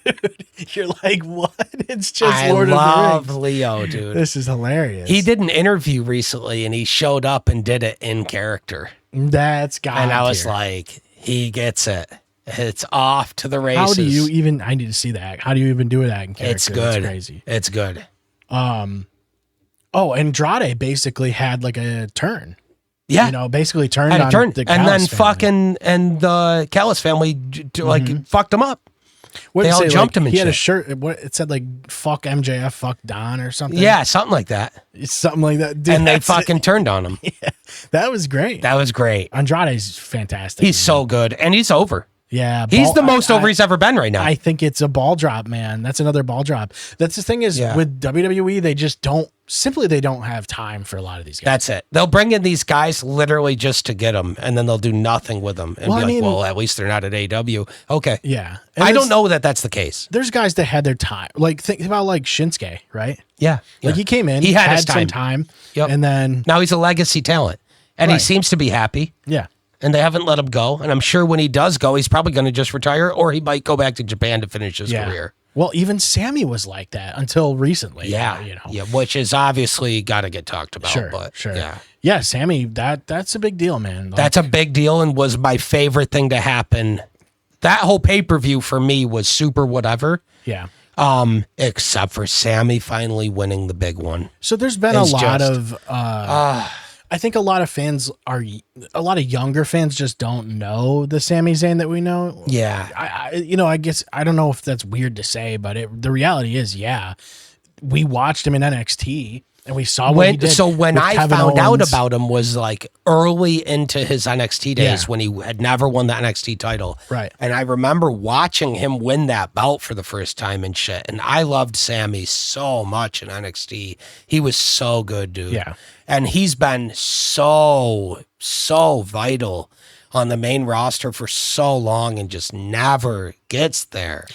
You're like, what? It's just Lord of the Rings. I love Leo, dude. This is hilarious. He did an interview recently and he showed up and did it in character. That's God. And I was like, he gets it. It's off to the races. How do you even? I need to see that. How do you even do that in character? It's good. It's crazy. It's good. Andrade basically had a turn. Yeah, basically turned on the Callis and then family. and the Callis family fucked him up. They all jumped him and he shit. Had a shirt. What it said fuck MJF, fuck Don or something. Yeah, something like that. Something like that. Dude, and they turned on him. Yeah, that was great. That was great. Andrade's fantastic. He's so good, and he's over. Yeah, he's the most over he's ever been right now. I think it's a ball drop, man. That's another ball drop. That's the thing is with WWE, they just don't have time for a lot of these guys. That's it. They'll bring in these guys literally just to get them, and then they'll do nothing with them and at least they're not at AEW. Okay. Yeah. I don't know that that's the case. There's guys that had their time. Think about Shinsuke, right? Yeah. He came in, he had his some time. Yep. And then now he's a legacy talent, and he seems to be happy. Yeah. And they haven't let him go. And I'm sure when he does go, he's probably going to just retire, or he might go back to Japan to finish his career. Well, even Sami was like that until recently. Yeah, you know. Yeah, which is obviously got to get talked about. Sure, but sure. Yeah. Yeah, Sami, that's a big deal, man. Like, That's a big deal and was my favorite thing to happen. That whole pay-per-view for me was super whatever. Yeah. Except for Sami finally winning the big one. So there's been a lot of I think a lot of younger fans just don't know the Sami Zayn that we know. Yeah. I guess I don't know if that's weird to say, but the reality is, yeah, we watched him in NXT and we saw what he did. So when I Kevin found out Owens. about him was like early into his NXT days Yeah. when he had never won the NXT title. Right. And I remember watching him win that belt for the first time and shit. And I loved Sami so much in NXT. He was so good, dude. Yeah. And he's been so vital on the main roster for so long and just never gets there.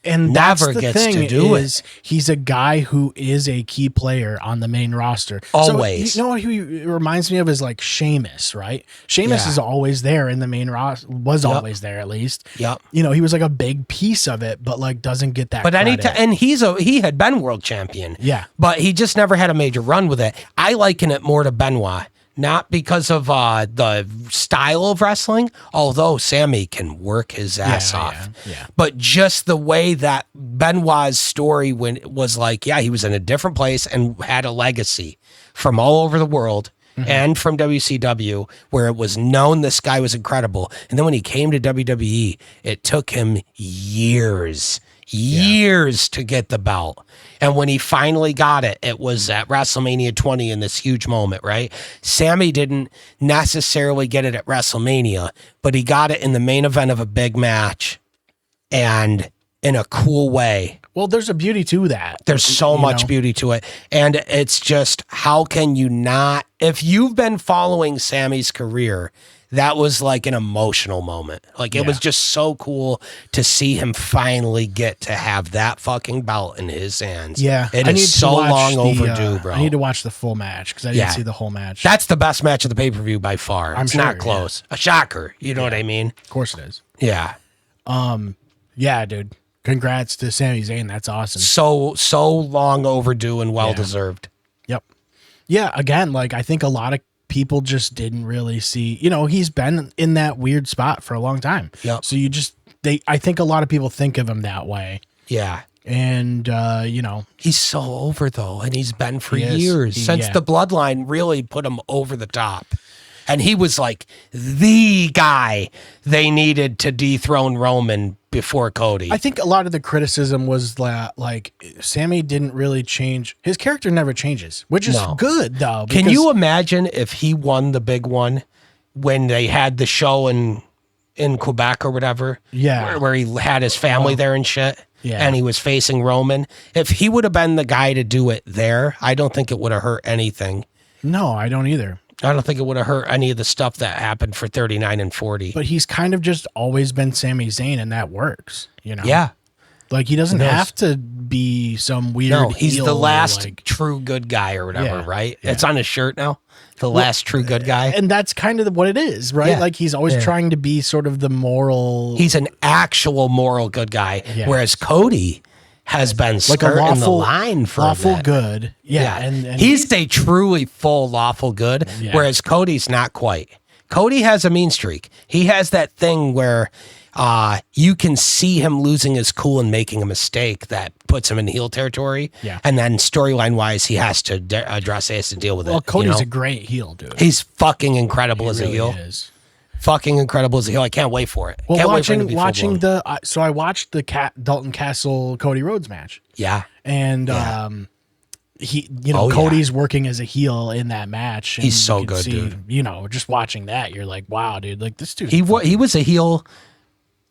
And never that's the gets thing to do is, he's a guy who is a key player on the main roster. Always. So, you know what he reminds me of is like Sheamus, right? Sheamus Yeah. is always there in the main roster, was always there at least. Yep. You know, he was like a big piece of it, but like doesn't get that credit. And he had been world champion. Yeah. But he just never had a major run with it. I liken it more to Benoit. Not because of the style of wrestling, although Sami can work his ass off. Yeah. But just the way that Benoit's story was like, yeah, he was in a different place and had a legacy from all over the world and from WCW, where it was known this guy was incredible. And then when he came to WWE, it took him years to get the belt. And when he finally got it, it was at WrestleMania 20 in this huge moment, right? Sami didn't necessarily get it at WrestleMania, but he got it in the main event of a big match and in a cool way. Well, there's a beauty to that. There's so much beauty to it. And it's just, how can you not, if you've been following Sami's career, that was like an emotional moment. Like it was just so cool to see him finally get to have that fucking belt in his hands. Yeah. It is so long overdue, bro. I need to watch the full match because I didn't see the whole match. That's the best match of the pay-per-view by far. It's sure, not close. A shocker. You know what I mean? Of course it is. Yeah. Yeah, dude. Congrats to Sami Zayn. That's awesome. So long overdue and well-deserved. Yep. Yeah, again, like I think a lot of people just didn't really see, he's been in that weird spot for a long time. Yep. So I think a lot of people think of him that way. Yeah. And, he's so over though. And he's been for He is. years since the bloodline really put him over the top. And he was like the guy they needed to dethrone Roman before Cody. I think a lot of the criticism was that like Sami didn't really change. His character never changes, which is good though. Can you imagine if he won the big one when they had the show in Quebec or whatever? Yeah. Where he had his family there and shit. Yeah. And he was facing Roman. If he would have been the guy to do it there, I don't think it would have hurt anything. No, I don't either. I don't think it would have hurt any of the stuff that happened for 39 and 40. But he's kind of just always been Sami Zayn, and that works, Yeah. Like he doesn't have to be some weird. No, he's heel the last like, true good guy or whatever, right? Yeah. It's on his shirt now. The last true good guy. and that's kind of what it is, right? Yeah. Like he's always trying to be sort of the moral. He's an actual moral good guy, whereas Cody has been like a skirting the lawful line for lawful a bit. good. Yeah, and he's a truly full lawful good, whereas Cody's not quite. Cody has a mean streak. He has that thing where you can see him losing his cool and making a mistake that puts him in heel territory. Yeah. And then storyline wise, he has to address it, he has to deal with it. Well, Cody's a great heel, dude. He's fucking incredible as a heel. Is. Fucking incredible as a heel. I can't wait for it. Well, can't watching wait for so I watched the Dalton Castle Cody Rhodes match. Yeah. And Cody's working as a heel in that match. And he's so you can good, see, dude. Just watching that, you're like, wow, dude, like this dude. He was a heel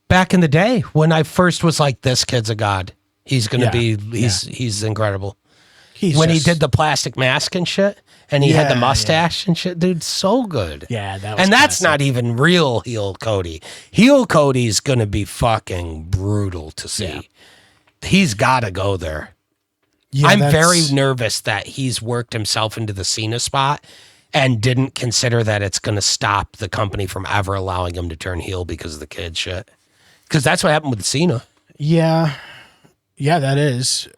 back in the day when I first was like, this kid's a god. He's gonna be. He's incredible. He did the plastic mask and shit, and he had the mustache and shit, dude, so good. Yeah, that was and that's classic. not even real heel Cody. Heel Cody's gonna be fucking brutal to see. Yeah. He's got to go there. Yeah, I'm very nervous that he's worked himself into the Cena spot and didn't consider that it's going to stop the company from ever allowing him to turn heel because of the kid shit. Because that's what happened with Cena. Yeah. Yeah, that is.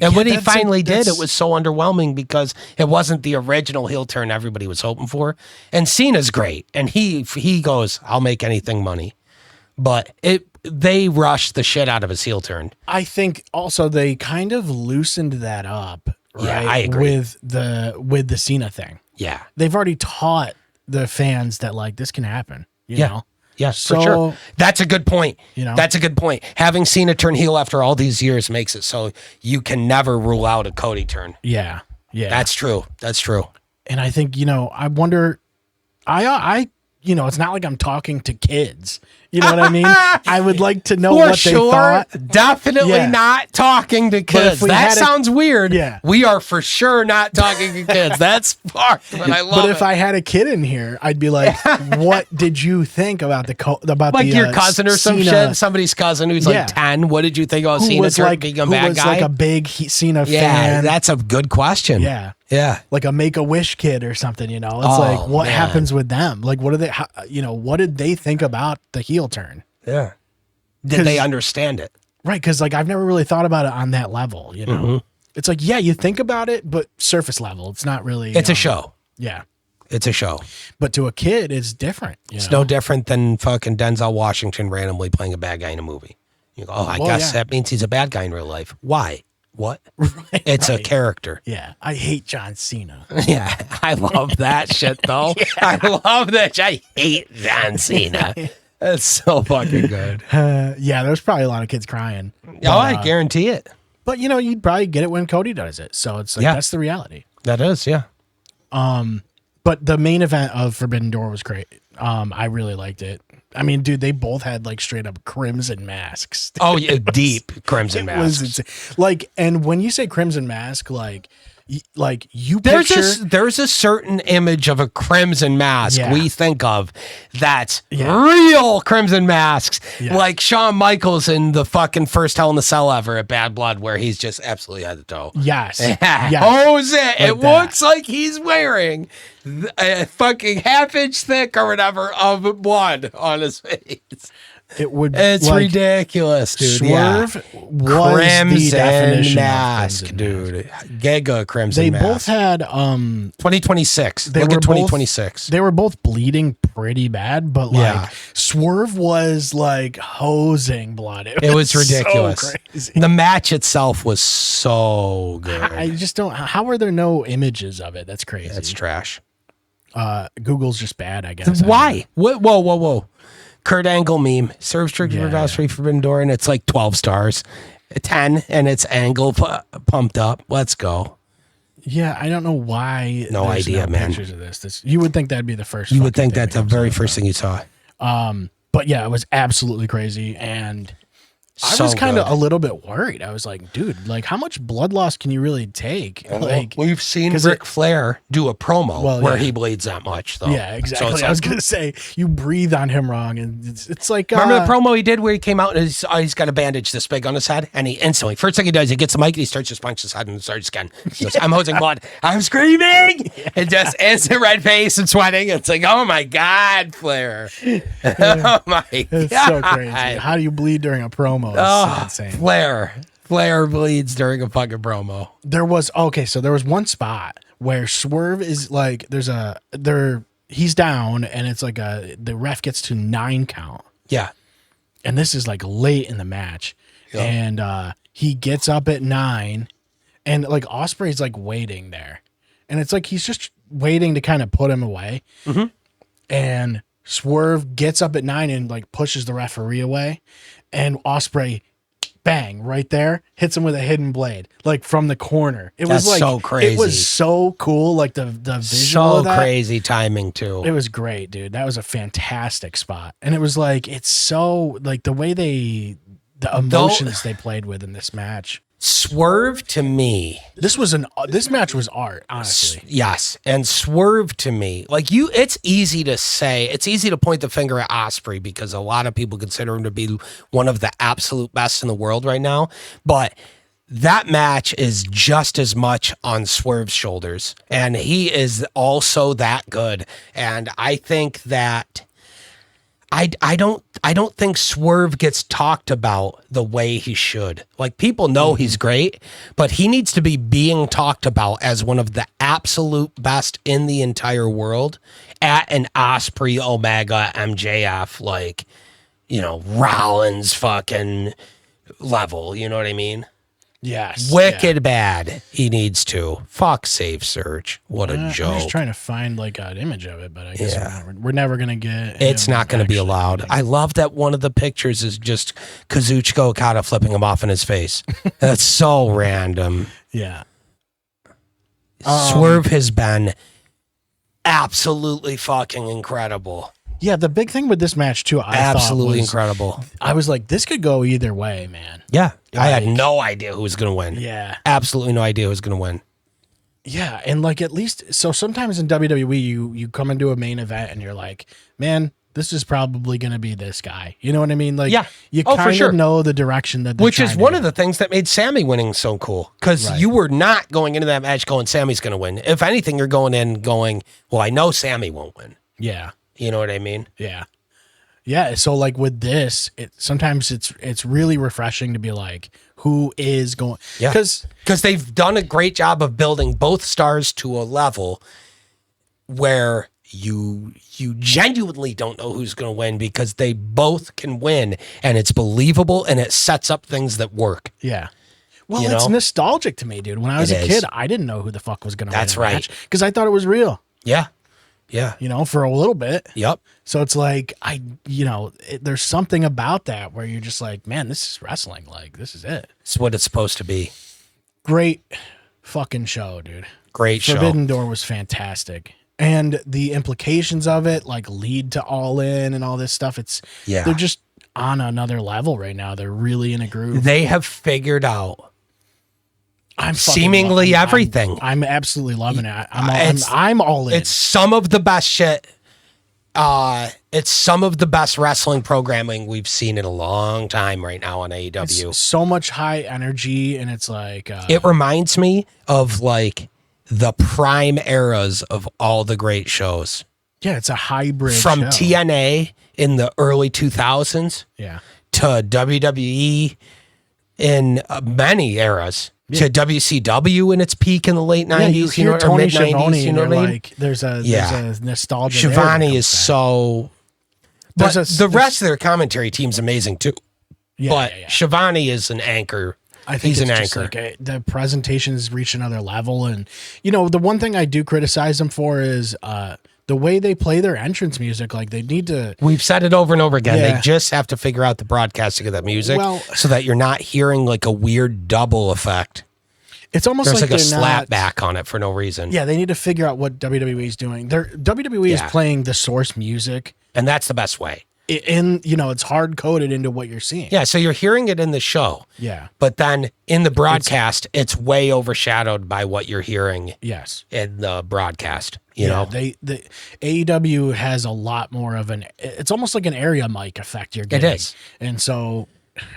And when he finally did, it was so underwhelming because it wasn't the original heel turn everybody was hoping for. And Cena's great, and he goes, "I'll make anything money," but they rushed the shit out of his heel turn. I think also they kind of loosened that up. Right? Yeah, I agree with the Cena thing. Yeah, they've already taught the fans that like this can happen. You know. Yes, so, for sure. That's a good point. That's a good point. Having Cena turn heel after all these years makes it so you can never rule out a Cody turn. Yeah. That's true. And I think, I wonder, it's not like I'm talking to kids. You know what I mean? I would like to know what they thought. Definitely not talking to kids. That sounds weird. Yeah. We are for sure not talking to kids. That's fucked, but I love it. But if I had a kid in here, I'd be like, what did you think about your cousin or some shit? Somebody's cousin who's like 10. What did you think about Cena being a bad guy? Who was like a big Cena fan. That's a good question. Yeah. Yeah. Like a Make-A-Wish kid or something, It's like, what happens with them? Like, what did they think about the heel turn? Yeah. Did they understand it? Right. Cause like, I've never really thought about it on that level, Mm-hmm. It's like, yeah, you think about it, but surface level, it's not really. It's a show. Yeah. It's a show. But to a kid, it's different. It's no different than fucking Denzel Washington randomly playing a bad guy in a movie. You go, I guess that means he's a bad guy in real life. Why? What? Right, it's a character. Yeah. I hate John Cena. Yeah. I love that shit though. I love that. I hate John Cena. That's so fucking good. There's probably a lot of kids crying. But, I guarantee it. But you'd probably get it when Cody does it. So it's like, that's the reality. That is, yeah. But the main event of Forbidden Door was great. I really liked it. I mean, dude, they both had like straight up crimson masks. Oh yeah, deep crimson masks. Like, and when you say crimson mask, there's a certain image of a crimson mask we think of that's real crimson masks, like Shawn Michaels in the fucking first Hell in the Cell ever at Bad Blood, where he's just absolutely head to toe. Yes. Jose, it looks like he's wearing a fucking half-inch thick or whatever of blood on his face. It's ridiculous, dude. Swerve was crimson the definition mask, of dude. Giga crimson mask. They both had 2026. Look at 2026. They were both bleeding pretty bad, but Swerve was like hosing blood. It was ridiculous. So crazy. The match itself was so good. I just don't. How are there no images of it? That's crazy. That's trash. Google's just bad, I guess. Why? Whoa. Kurt Angle meme. Serve strict for Forbidden Door, and it's like 12 stars. 10, and it's Angle pumped up. Let's go. Yeah, I don't know why. No idea, man. Pictures of this. You would think that'd be the first. You would think that's the very first thing you saw. But yeah, it was absolutely crazy, and I was kind of a little bit worried. I was like, dude, like how much blood loss can you really take? Like we've seen Ric Flair do a promo where he bleeds that much, though. Yeah, exactly. So I was gonna say you breathe on him wrong, and it's like remember the promo he did where he came out and he's got a bandage this big on his head, and he instantly first thing he does, he gets the mic and he starts just punching his head and starts again. He goes, I'm hosing blood. I'm screaming, and just instant red face and sweating. It's like, oh my god, Flair. Oh my god, it's so crazy. How do you bleed during a promo? It's insane. Flair bleeds during a fucking promo. There was one spot where Swerve is like he's down and it's like the ref gets to 9 count. Yeah. And this is like late in the match. Yep. And he gets up at 9 and like Ospreay's like waiting there. And it's like he's just waiting to kind of put him away. Mm-hmm. And Swerve gets up at 9 and like pushes the referee away. And Ospreay, bang, right there, hits him with a hidden blade, like from the corner. That's like so crazy. It was so cool, like the visual of that. Crazy timing too. It was great, dude. That was a fantastic spot, and it was like it's so like the way the emotions they played with in this match. Swerve to me. This match was art, honestly. Yes, and Swerve to me, like it's easy to say, it's easy to point the finger at Ospreay because a lot of people consider him to be one of the absolute best in the world right now. But that match is just as much on Swerve's shoulders, and he is also that good. And I think that I don't think Swerve gets talked about the way he should. Like, people know he's great, but he needs to be being talked about as one of the absolute best in the entire world at an Osprey, Omega, MJF, like, you know, Rollins fucking level. You know what I mean? Yes. Wicked bad. He needs to. Fuck Save Search. What a joke. I'm just trying to find like an image of it, but I guess we're never going to get it's not going to be allowed. I love that one of the pictures is just Kazuchika Okada flipping him off in his face. That's so random. Yeah. Swerve has been absolutely fucking incredible. Yeah, the big thing with this match too, I absolutely thought was, incredible. I was like, this could go either way, man. Yeah, I had no idea who was going to win. Yeah, absolutely no idea who was going to win. Yeah, and like at least so sometimes in WWE, you come into a main event and you're like, man, this is probably going to be this guy. You know what I mean? Like, you kind of know the direction that. Which is one of the things that made Sami winning so cool, because you were not going into that match going, Sami's going to win. If anything, you're going in going, well, I know Sami won't win. Yeah. You know what I mean? Yeah. Yeah. So like with this, sometimes it's really refreshing to be like, who is going? Yeah. Because they've done a great job of building both stars to a level where you genuinely don't know who's going to win, because they both can win and it's believable and it sets up things that work. Yeah. Well, it's nostalgic to me, dude. When I was a kid, I didn't know who the fuck was going to win. That's right. Because I thought it was real. Yeah. Yeah. You know, for a little bit. Yep. So it's like, there's something about that where you're just like, man, this is wrestling. Like, this is it. It's what it's supposed to be. Great fucking show, dude. Great show. Forbidden Door was fantastic. And the implications of it, like, lead to All In and all this stuff. They're just on another level right now. They're really in a groove. They have figured out seemingly everything. I'm absolutely loving it. I'm all in. It's some of the best shit. It's some of the best wrestling programming we've seen in a long time right now on AEW. It's so much high energy, and it's like it reminds me of like the prime eras of all the great shows. Yeah, it's a hybrid from show. TNA in the early 2000s. Yeah, to WWE in many eras. To WCW in its peak in the late 90s, you hear Tony Schiavone, you know what I mean? Like, there's a nostalgia. Schiavone is so. But the rest of their commentary team's amazing too. Yeah, but Schiavone is an anchor. I think he's an anchor. Like the presentations reach another level, and the one thing I do criticize them for is the way they play their entrance music. Like, they need to. We've said it over and over again. They just have to figure out the broadcasting of that music so that you're not hearing like a weird double effect. It's almost like a slap back on it for no reason. Yeah, they need to figure out what WWE is doing. WWE is playing the source music, and that's the best way. It's hard coded into what you're seeing. Yeah, so you're hearing it in the show. Yeah, but then in the broadcast, it's way overshadowed by what you're hearing. Yes, in the broadcast. You know, the AEW has a lot more of it's almost like an area mic effect you're getting. It is, and so.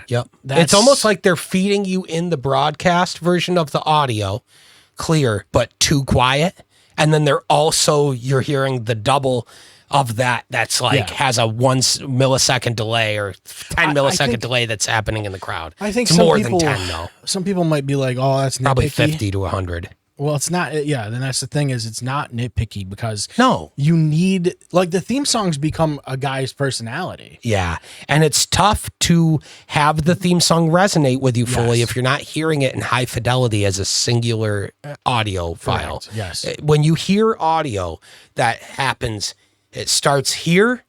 Yep. It's almost like they're feeding you in the broadcast version of the audio clear, but too quiet. And then you're hearing the double of that. That's like has a 1 millisecond delay or 10 millisecond delay that's happening in the crowd. I think it's more than 10 though. Some people might be like, oh, that's nitpicky. Probably 50 to 100. Well, it's not. Yeah, then that's the thing is it's not nitpicky because you need like the theme songs become a guy's personality. Yeah, and it's tough to have the theme song resonate with you fully if you're not hearing it in high fidelity as a singular audio file. Yes, when you hear audio that happens, it starts here.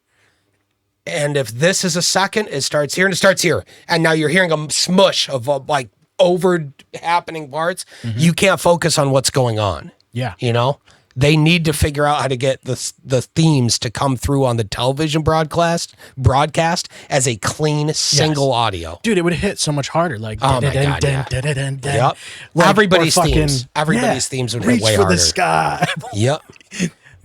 And if this is a second, it starts here and it starts here. And now you're hearing a smush of like over happening parts. You can't focus on what's going on. Yeah. They need to figure out how to get the themes to come through on the television broadcast as a clean single audio. Dude, it would hit so much harder. Like, oh my God, Yep. Everybody's themes would hit way harder. Reach for the sky. Yep.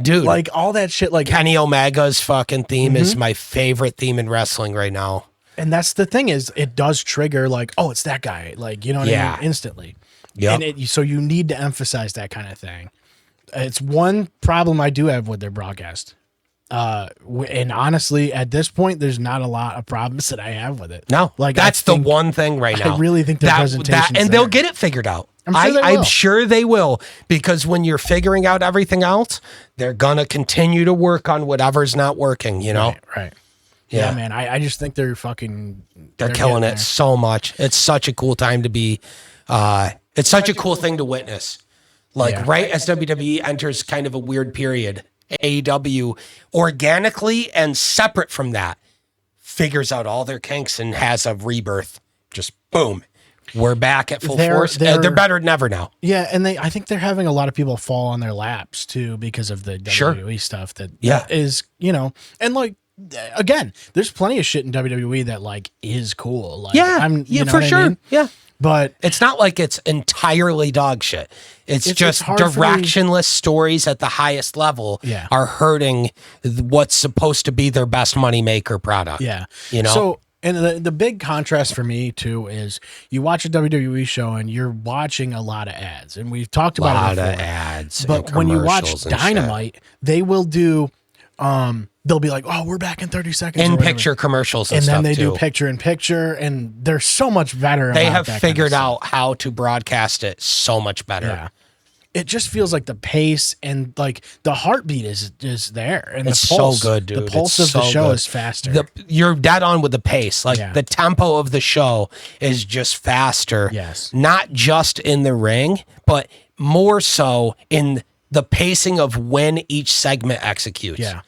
Dude. Like all that shit. Like Kenny Omega's fucking theme is my favorite theme in wrestling right now. And that's the thing is it does trigger like, oh, it's that guy. Like, you know what I mean? Instantly. Yeah. And so you need to emphasize that kind of thing. It's one problem I do have with their broadcast. And honestly, at this point, there's not a lot of problems that I have with it. No, like that's the one thing right now. I really think their presentation, and they'll get it figured out. I'm sure they will, because when you're figuring out everything else, they're gonna continue to work on whatever's not working. You know, right. Yeah, man. I just think they're killing it so much. It's such a cool time to be. It's such a cool thing to witness. Like right as WWE enters kind of a weird period, AEW organically and separate from that figures out all their kinks and has a rebirth. Just boom. We're back at full force. They're better than ever now. Yeah, and I think they're having a lot of people fall on their laps too because of the WWE stuff that is, and like again, there's plenty of shit in WWE that like is cool. Like for sure. I mean? Yeah. But it's not like it's entirely dog shit. It's just directionless stories at the highest level are hurting what's supposed to be their best moneymaker product. Yeah. So, and the big contrast for me too is you watch a WWE show and you're watching a lot of ads. And we've talked about it before. A lot of ads. But when you watch Dynamite, they will do they'll be like, "Oh, we're back in 30 seconds." In picture commercials and then they do picture in picture, and they're so much better. They have figured out how to broadcast it so much better. Yeah. It just feels like the pace and like the heartbeat is there, and it's the pulse, so good, dude. The pulse of the show is faster. You're dead on with the pace. Like the tempo of the show is just faster. Yes, not just in the ring, but more so in the pacing of when each segment executes. Yeah.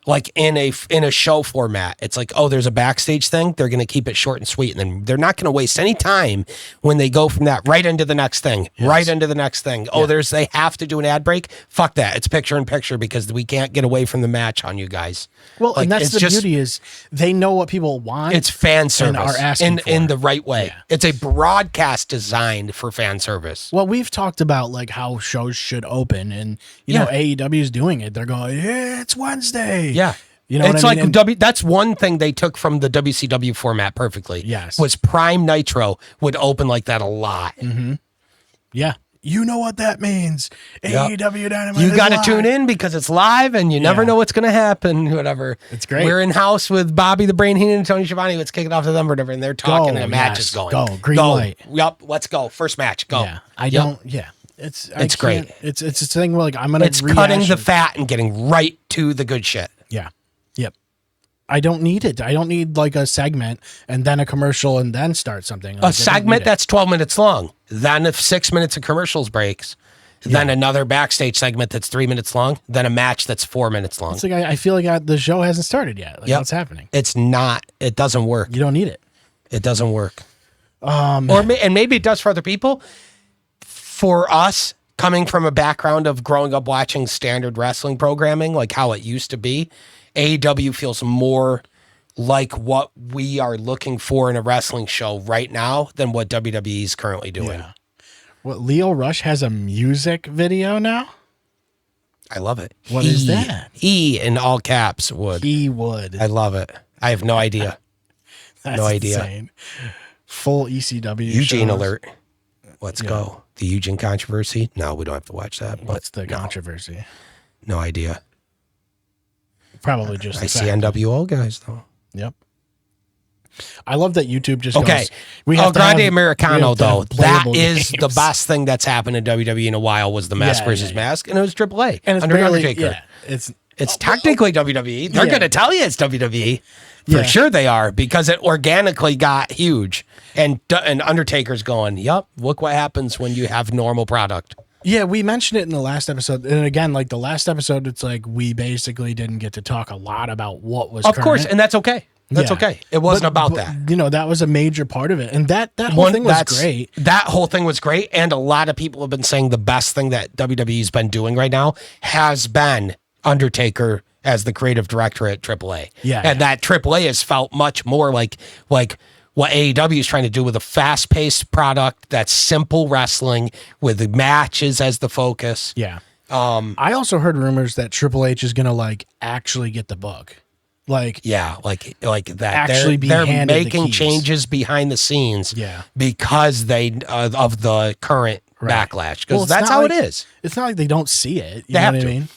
Like in a show format, it's like, oh, there's a backstage thing. They're going to keep it short and sweet. And then they're not going to waste any time when they go from that right into the next thing, right into the next thing. Oh, they have to do an ad break. Fuck that. It's picture in picture because we can't get away from the match on you guys. Well, like, and that's the beauty is they know what people want. It's fan service and are asking in the right way. Yeah. It's a broadcast designed for fan service. Well, we've talked about like how shows should open, and you know AEW is doing it. They're going, it's Wednesday. Yeah. It's like that's one thing they took from the WCW format perfectly. Yes. Was Prime Nitro would open like that a lot. Mm-hmm. Yeah. You know what that means. AEW Dynamite. You got to tune in because it's live and you never know what's going to happen. Whatever. It's great. We're in house with Bobby the Brain Heenan and Tony Schiavone. Let's kick it off to them, whatever. And they're talking and the match is going. Go. Green light. Yep. Let's go. First match. Go. Yeah. It's great. It's a thing where like I'm going to It's cutting the fat and getting right to the good shit. Yeah. Yep. I don't need it. I don't need like a segment and then a commercial and then start something. Like, a segment that's 12 minutes long. Then if 6 minutes of commercials breaks, then another backstage segment that's 3 minutes long. Then a match that's 4 minutes long. It's like I feel like the show hasn't started yet. Like what's happening? It's not. It doesn't work. You don't need it. It doesn't work. And maybe it does for other people. For us, coming from a background of growing up watching standard wrestling programming, like how it used to be, AEW feels more like what we are looking for in a wrestling show right now than what WWE is currently doing. Yeah. What, Leo Rush has a music video now? I love it. What is that? He in all caps would. He would. I love it. I have no idea. That's insane. Full ECW Eugene shows. alert. Let's go. The Eugene controversy? No, we don't have to watch that. What's the controversy? No idea. Probably just I see NWO guys, though. Yep. I love that YouTube just goes, Grande Americano, though. That is the best thing that's happened in WWE in a while was the Mask versus Mask, and it was AAA. And it's under barely, Undertaker. It's technically WWE. They're going to tell you it's WWE. For sure they are, because it organically got huge. And Undertaker's going, yep, look what happens when you have normal product. Yeah, we mentioned it in the last episode. And again, like the last episode, it's like we basically didn't get to talk a lot about what was current. Of course, and that's okay. That's okay. It wasn't about that. You know, that was a major part of it. And that whole thing was great. That whole thing was great. And a lot of people have been saying the best thing that WWE's been doing right now has been Undertaker as the creative director at AAA. Yeah. And that AAA has felt much more like what AEW is trying to do with a fast-paced product that's simple wrestling with matches as the focus. Yeah. I also heard rumors that Triple H is going to like actually get the book. Like that. Actually, they're making changes behind the scenes. Yeah. Because of the current backlash. Because that's how it is. It's not like they don't see it. You they know have what to. I mean?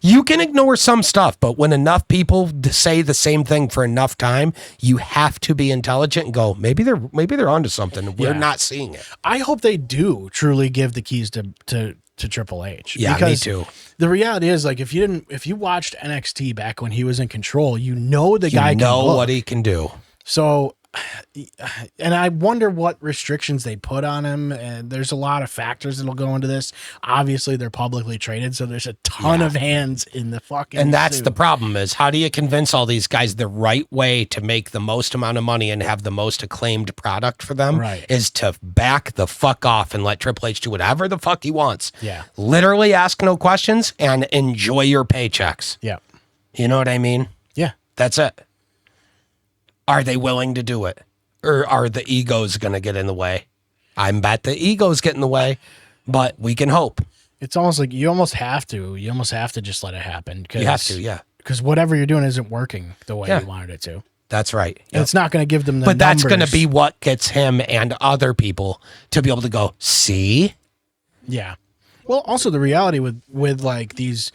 You can ignore some stuff, but when enough people say the same thing for enough time, you have to be intelligent and go, maybe they're onto something. We're not seeing it. I hope they do truly give the keys to Triple H. Yeah, because me too. The reality is, like, if you watched NXT back when he was in control, the guy can book. What he can do. So, and I wonder what restrictions they put on him. And there's a lot of factors that'll go into this. Obviously, they're publicly traded, so there's a ton of hands in the fucking. And that's suit. the problem: is how do you convince all these guys the right way to make the most amount of money and have the most acclaimed product for them? Right. Is to back the fuck off and let Triple H do whatever the fuck he wants. Yeah. Literally ask no questions and enjoy your paychecks. Yeah. You know what I mean? Yeah. That's it. Are they willing to do it? Or are the egos going to get in the way? I bet the egos get in the way, but we can hope. It's almost like you almost have to just let it happen. You have to, yeah. Because whatever you're doing isn't working the way you wanted it to. That's right. Yep. And it's not going to give them the But numbers. that's going to be what gets him and other people to be able to go, see? Yeah. Well, also the reality with like these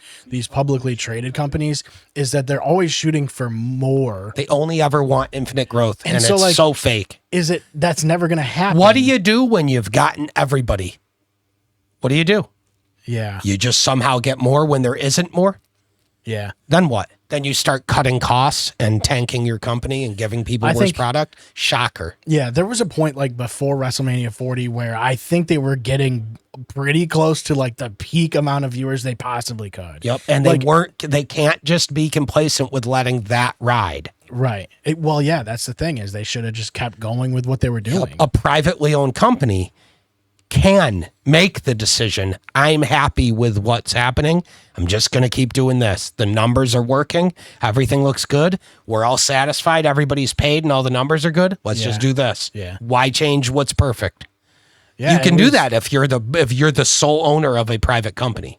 publicly traded companies is that they're always shooting for more. They only ever want infinite growth, and so, it's like, so fake. That's never going to happen. What do you do when you've gotten everybody? What do you do? Yeah. You just somehow get more when there isn't more? Yeah. Then what? Then you start cutting costs and tanking your company and giving people worse product? Shocker. Yeah, there was a point like before WrestleMania 40 where I think they were getting pretty close to like the peak amount of viewers they possibly could. Yep. And they can't just be complacent with letting that ride. Right. That's the thing is they should have just kept going with what they were doing. A privately owned company can make the decision. I'm happy with what's happening. I'm just going to keep doing this. The numbers are working. Everything looks good. We're all satisfied. Everybody's paid and all the numbers are good. Let's just do this. Yeah. Why change what's perfect? Yeah, you can do that if you're the sole owner of a private company,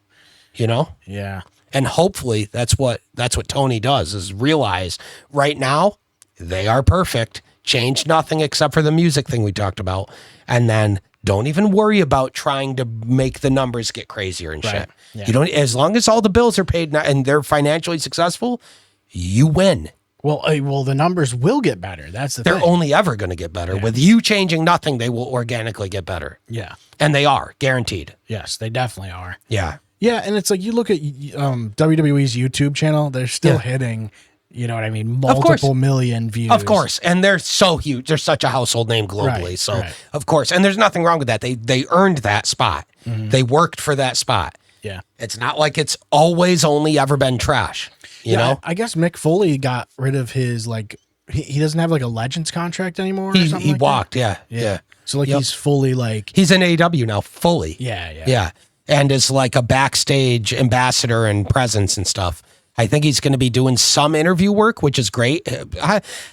you know? Yeah. And hopefully that's what Tony does is realize right now they are perfect. Change nothing except for the music thing we talked about. And then don't even worry about trying to make the numbers get crazier and shit. Yeah. You don't, as long as all the bills are paid and they're financially successful, you win. Well, the numbers will get better. That's the thing. They're only ever going to get better. Yeah. With you changing nothing, they will organically get better. Yeah. And they are, guaranteed. Yes, they definitely are. Yeah. Yeah, and it's like you look at WWE's YouTube channel, they're still hitting, you know what I mean, multiple million views. Of course. And they're so huge. They're such a household name globally. Right, of course. And there's nothing wrong with that. They earned that spot. Mm-hmm. They worked for that spot. Yeah. It's not like it's always only ever been trash. You know? I guess Mick Foley got rid of his, like, he doesn't have like a Legends contract anymore. He walked. That? Yeah. So like he's fully like. He's in AEW now, fully. Yeah. And is like a backstage ambassador and presence and stuff. I think he's going to be doing some interview work, which is great.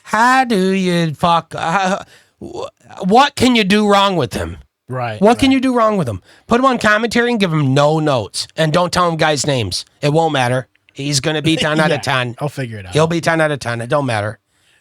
How do you what can you do wrong with him? Right. What can you do wrong with him? Put him on commentary and give him no notes. And don't tell him guys' names. It won't matter. He's going to be 10 out of 10. I'll figure it out. He'll be 10 out of 10. It don't matter.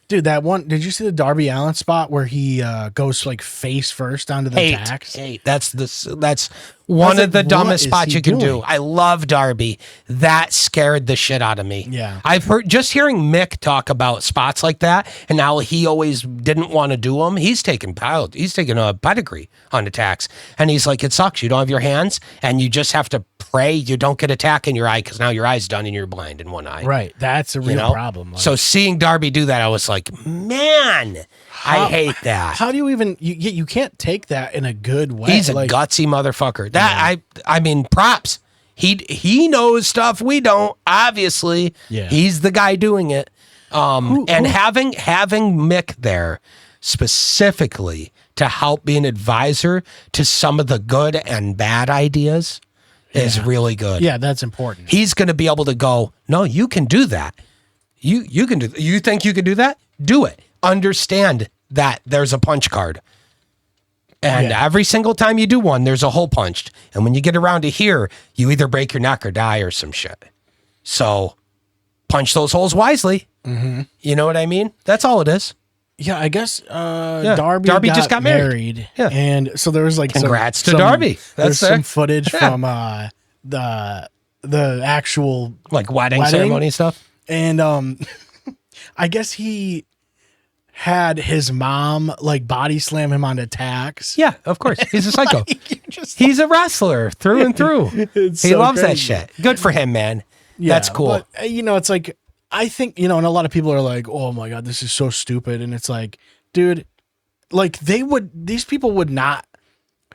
Dude, that one, did you see the Darby Allin spot where he goes like face first onto the tax? That's one of the dumbest spots you can do. I love Darby. That scared the shit out of me. Yeah. I've heard, just hearing Mick talk about spots like that and how he always didn't want to do them. He's taken a pedigree on the tax. And he's like, it sucks. You don't have your hands and you just have to pray you don't get a tack in your eye because now your eye's done and you're blind in one eye. Right. That's a real problem. Like, so seeing Darby do that, I was like, man, I hate that. How do you even, you can't take that in a good way. He's a gutsy motherfucker. I mean, props. He knows stuff we don't, obviously. Yeah. He's the guy doing it. And having Mick there specifically to help be an advisor to some of the good and bad ideas is really good. Yeah, that's important. He's going to be able to go, no, you can do that. You can do that. You think you can do that? Do it. Understand that there's a punch card. And every single time you do one, there's a hole punched. And when you get around to here, you either break your neck or die or some shit. So punch those holes wisely. Mm-hmm. You know what I mean? That's all it is. Yeah, I guess Darby just got married. Yeah. And so there was like congrats to Darby. There's some footage from the the actual like wedding ceremony stuff. And I guess he had his mom like body slam him onto tacks. Yeah, of course. He's a psycho. He's a wrestler through and through. He loves that shit. Good for him, man. Yeah, that's cool. But, it's like, I think, and a lot of people are like, oh my God, this is so stupid. And it's like, dude, like these people would not,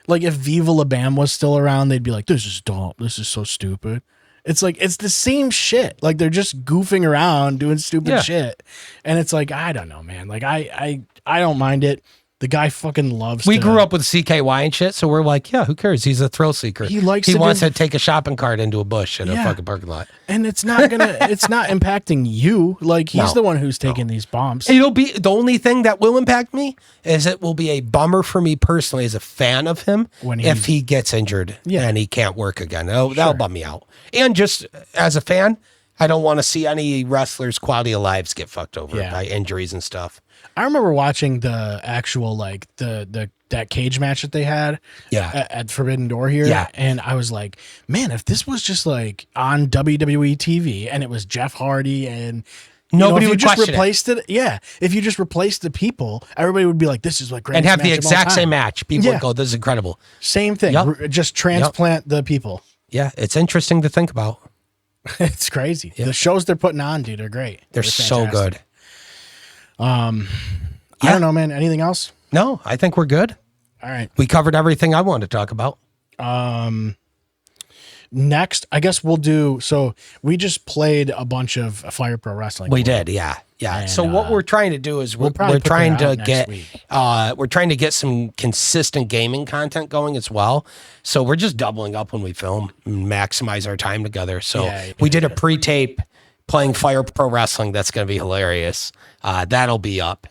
like if Viva La Bam was still around, they'd be like, this is dumb. This is so stupid. It's like, it's the same shit. Like they're just goofing around doing stupid shit. And it's like, I don't know, man. Like I don't mind it. The guy fucking loves We grew up with CKY and shit, so we're like, yeah, who cares? He's a thrill seeker. He wants to take a shopping cart into a bush in a fucking parking lot. And it's not impacting you. Like he's the one who's taking these bumps. It'll be the only thing that will impact me is it will be a bummer for me personally as a fan of him if he gets injured and he can't work again. That'll bum me out. And just as a fan, I don't want to see any wrestlers' quality of lives get fucked over by injuries and stuff. I remember watching the actual like that cage match that they had at Forbidden Door here. Yeah. And I was like, man, if this was just like on WWE TV and it was Jeff Hardy and nobody would just question replaced it. Yeah. If you just replaced the people, everybody would be like, this is like great. And have the exact same match. People would go, this is incredible. Same thing. Yep. Just transplant the people. Yeah. It's interesting to think about. It's crazy. Yep. The shows they're putting on, dude, are great. They're so good. I don't know, man. Anything else? No, I think we're good. All right. We covered everything I wanted to talk about. Next, I guess we'll do, so we just played a bunch of Fire Pro Wrestling. We did, yeah. And, so what we're trying to do is we're trying to get some consistent gaming content going as well. So we're just doubling up when we film and maximize our time together. So we did a pre-tape playing Fire Pro Wrestling. That's going to be hilarious. That'll be up.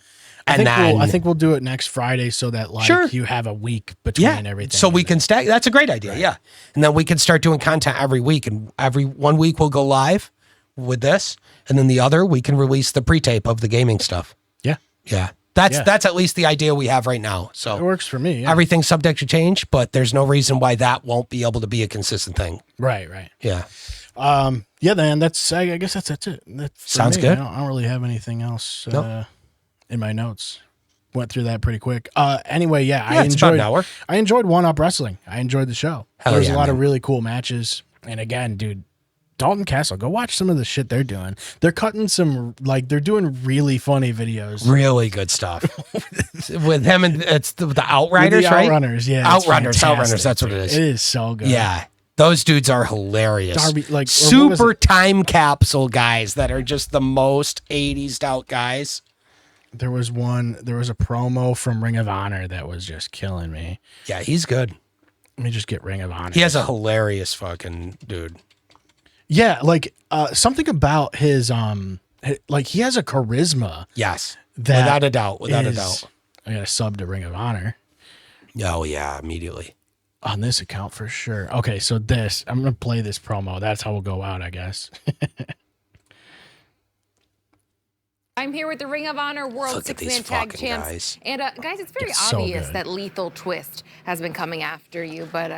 I think we'll do it next Friday so that you have a week between everything. So we can stack. That's a great idea. Right. Yeah. And then we can start doing content every week, and every 1 week we'll go live with this. And then the other we can release the pre-tape of the gaming stuff. Yeah. Yeah. That's at least the idea we have right now. So it works for me. Yeah. Everything's subject to change, but there's no reason why that won't be able to be a consistent thing. Right. Yeah. Then I guess that's it. Sounds good. I don't really have anything else in my notes. Went through that pretty quick. Anyway, I enjoyed One Up Wrestling. I enjoyed the show. There's a lot of really cool matches. And again, dude, Dalton Castle, go watch some of the shit they're doing. They're cutting they're doing really funny videos. Really good stuff. With him and it's the Outriders, right? Outrunners, yeah. Outrunners, that's what it is. It is so good. Yeah. Those dudes are hilarious. Darby, super time capsule guys that are just the most 80s out guys. There was a promo from Ring of Honor that was just killing me. Yeah, he's good. Let me just get Ring of Honor. He has a hilarious fucking dude. Yeah, something about his he has a charisma. Yes. Without a doubt. I got a sub to Ring of Honor. Oh yeah, immediately. On this account for sure. Okay, so I'm gonna play this promo. That's how we'll go out, I guess. I'm here with the Ring of Honor World Six-Man Tag Champs. Guys. And guys, it's very obvious that Lethal Twist has been coming after you, but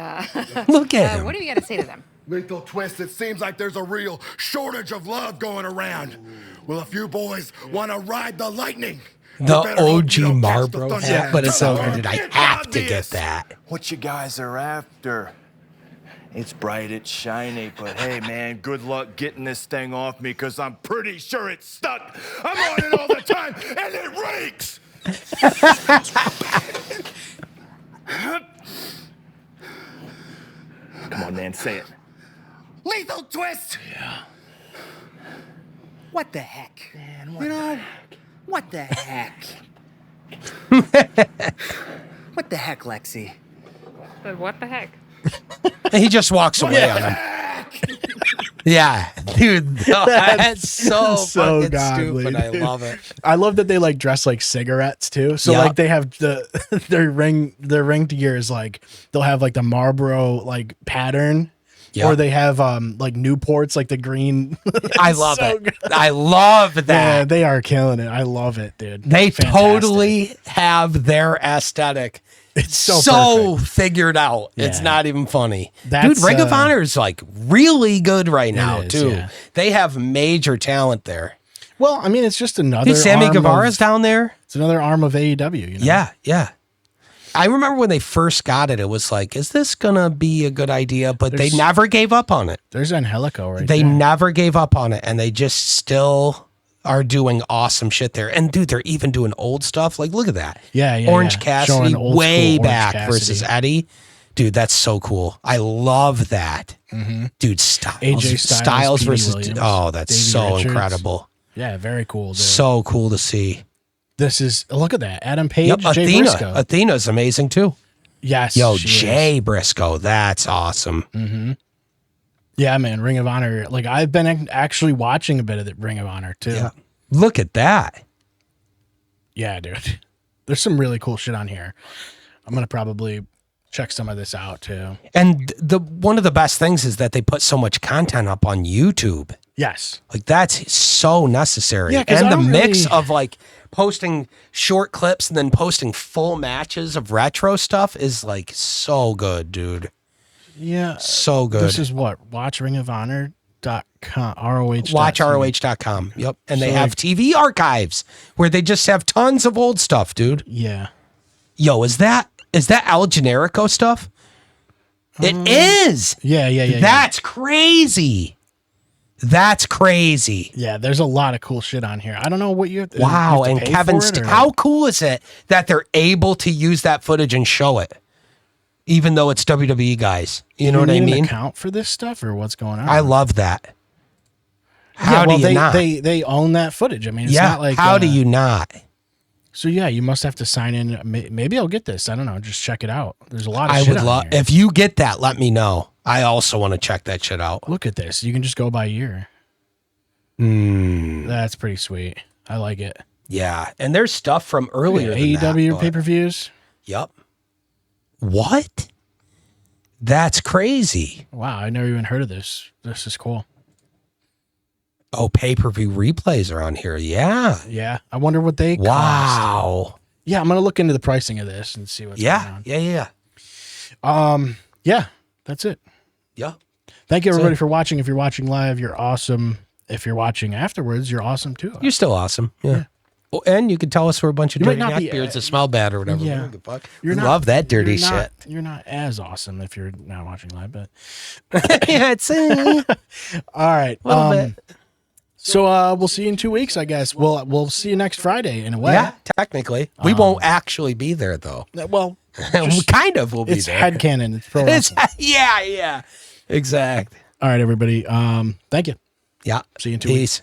look at him. What do you got to say to them? Lethal Twist, it seems like there's a real shortage of love going around. Well, if you boys want to ride the lightning, the OG Marlboro hat, but it's so good. I have to get that. What you guys are after? It's bright, it's shiny, but hey, man, good luck getting this thing off me because I'm pretty sure it's stuck. I'm on it all the time, and it reeks! Come on, man, say it. Lethal Twist! Yeah. What the heck? Man, what the heck? What the heck, Lexi? What the heck? He just walks away on him. Yeah, dude, that's so fucking godly, stupid. Dude. I love it. I love that they dress like cigarettes too. So they have their ring gear is they'll have the Marlboro pattern. Yep. Or they have Newports, the green. I love it. Good. I love that. Yeah, they are killing it. I love it, dude. They totally have their aesthetic It's so figured out. Yeah. It's not even funny. That's, dude, Ring of Honor is like really good right now, too. Yeah. They have major talent there. Well, I mean, it's just another. I think Sammy Guevara's down there. It's another arm of AEW. You know? Yeah, yeah. I remember when they first got it, it was like, is this going to be a good idea? But they never gave up on it. There's Angelico right They there. never gave up on it, and they just still are doing awesome shit there. And, dude, they're even doing old stuff. Like, look at that. Yeah. Orange Cassidy, Showing way old back Cassidy. versus Eddie. Dude, that's so cool. I love that. Mm-hmm. Dude, Styles. AJ Styles versus... Williams, oh, that's Davey so Richards. incredible. Yeah, very cool. Dude. So cool to see. This is... Look at that. Adam Page, Yep, Jay Athena. Briscoe. Athena's amazing, too. Yes. Yo, she Jay is. Briscoe. That's awesome. Mm-hmm. Yeah, man. Ring of Honor. Like, I've been actually watching a bit of the Ring of Honor, too. Yeah. Look at that. Yeah, dude. There's some really cool shit on here. I'm going to probably check some of this out, too. And one of the best things is that they put so much content up on YouTube. Yes. Like, that's so necessary. Yeah, 'cause and I the don't mix really- of like posting short clips and then posting full matches of retro stuff is like so good, dude. Yeah. So good. This is what? WatchRingofHonor.com. ROH. WatchROH.com. Yep. And they So, have like- TV archives where they just have tons of old stuff, dude. Yeah. Yo, is that El Generico stuff? It is. Yeah. That's crazy. That's crazy. Yeah, there's a lot of cool shit on here. I don't know what you have to, Wow. you have to And pay Kevin, for it, or- how cool is it that they're able to use that footage and show it, even though it's WWE guys? You know what I need an mean? account for this stuff, or what's going on? I love that. Yeah, How well, do you they, not? They own that footage. I mean, it's yeah. not like How do you not? So yeah, you must have to sign in. Maybe I'll get this. I don't know. Just check it out. There's a lot of I shit would on love here. if you get that. Let me know. I also want to check that shit out. Look at this. You can just go by year. That's pretty sweet. I like it. Yeah, and there's stuff from earlier. Yeah, than AEW that, but- pay-per-views. Yep. What? That's crazy. Wow, I never even heard of this. This is cool. Oh, pay-per-view replays are on here. Yeah. Yeah, I wonder what they cost. Wow. Yeah, I'm gonna look into the pricing of this and see what's going on. Yeah. Yeah, that's it. Yeah. Thank you everybody for watching. If you're watching live, you're awesome. If you're watching afterwards, you're awesome too. You're still awesome. Yeah. Oh, and you can tell us we're a bunch of You might dirty not be, neckbeards that small bad or whatever. yeah. We don't give a fuck. You're not- Love that dirty you're not- shit. You're not as awesome if you're not watching live, but Yeah, it's a all right. little bit. So we'll see you in 2 weeks, I guess. We'll see you next Friday in a way. Yeah, technically. We won't actually be there, though. Well, We kind of will be it's there. headcanon. It's pro It's, wrestling. yeah. Exact. All right, everybody. Thank you. Yeah. See you in 2 weeks. Peace.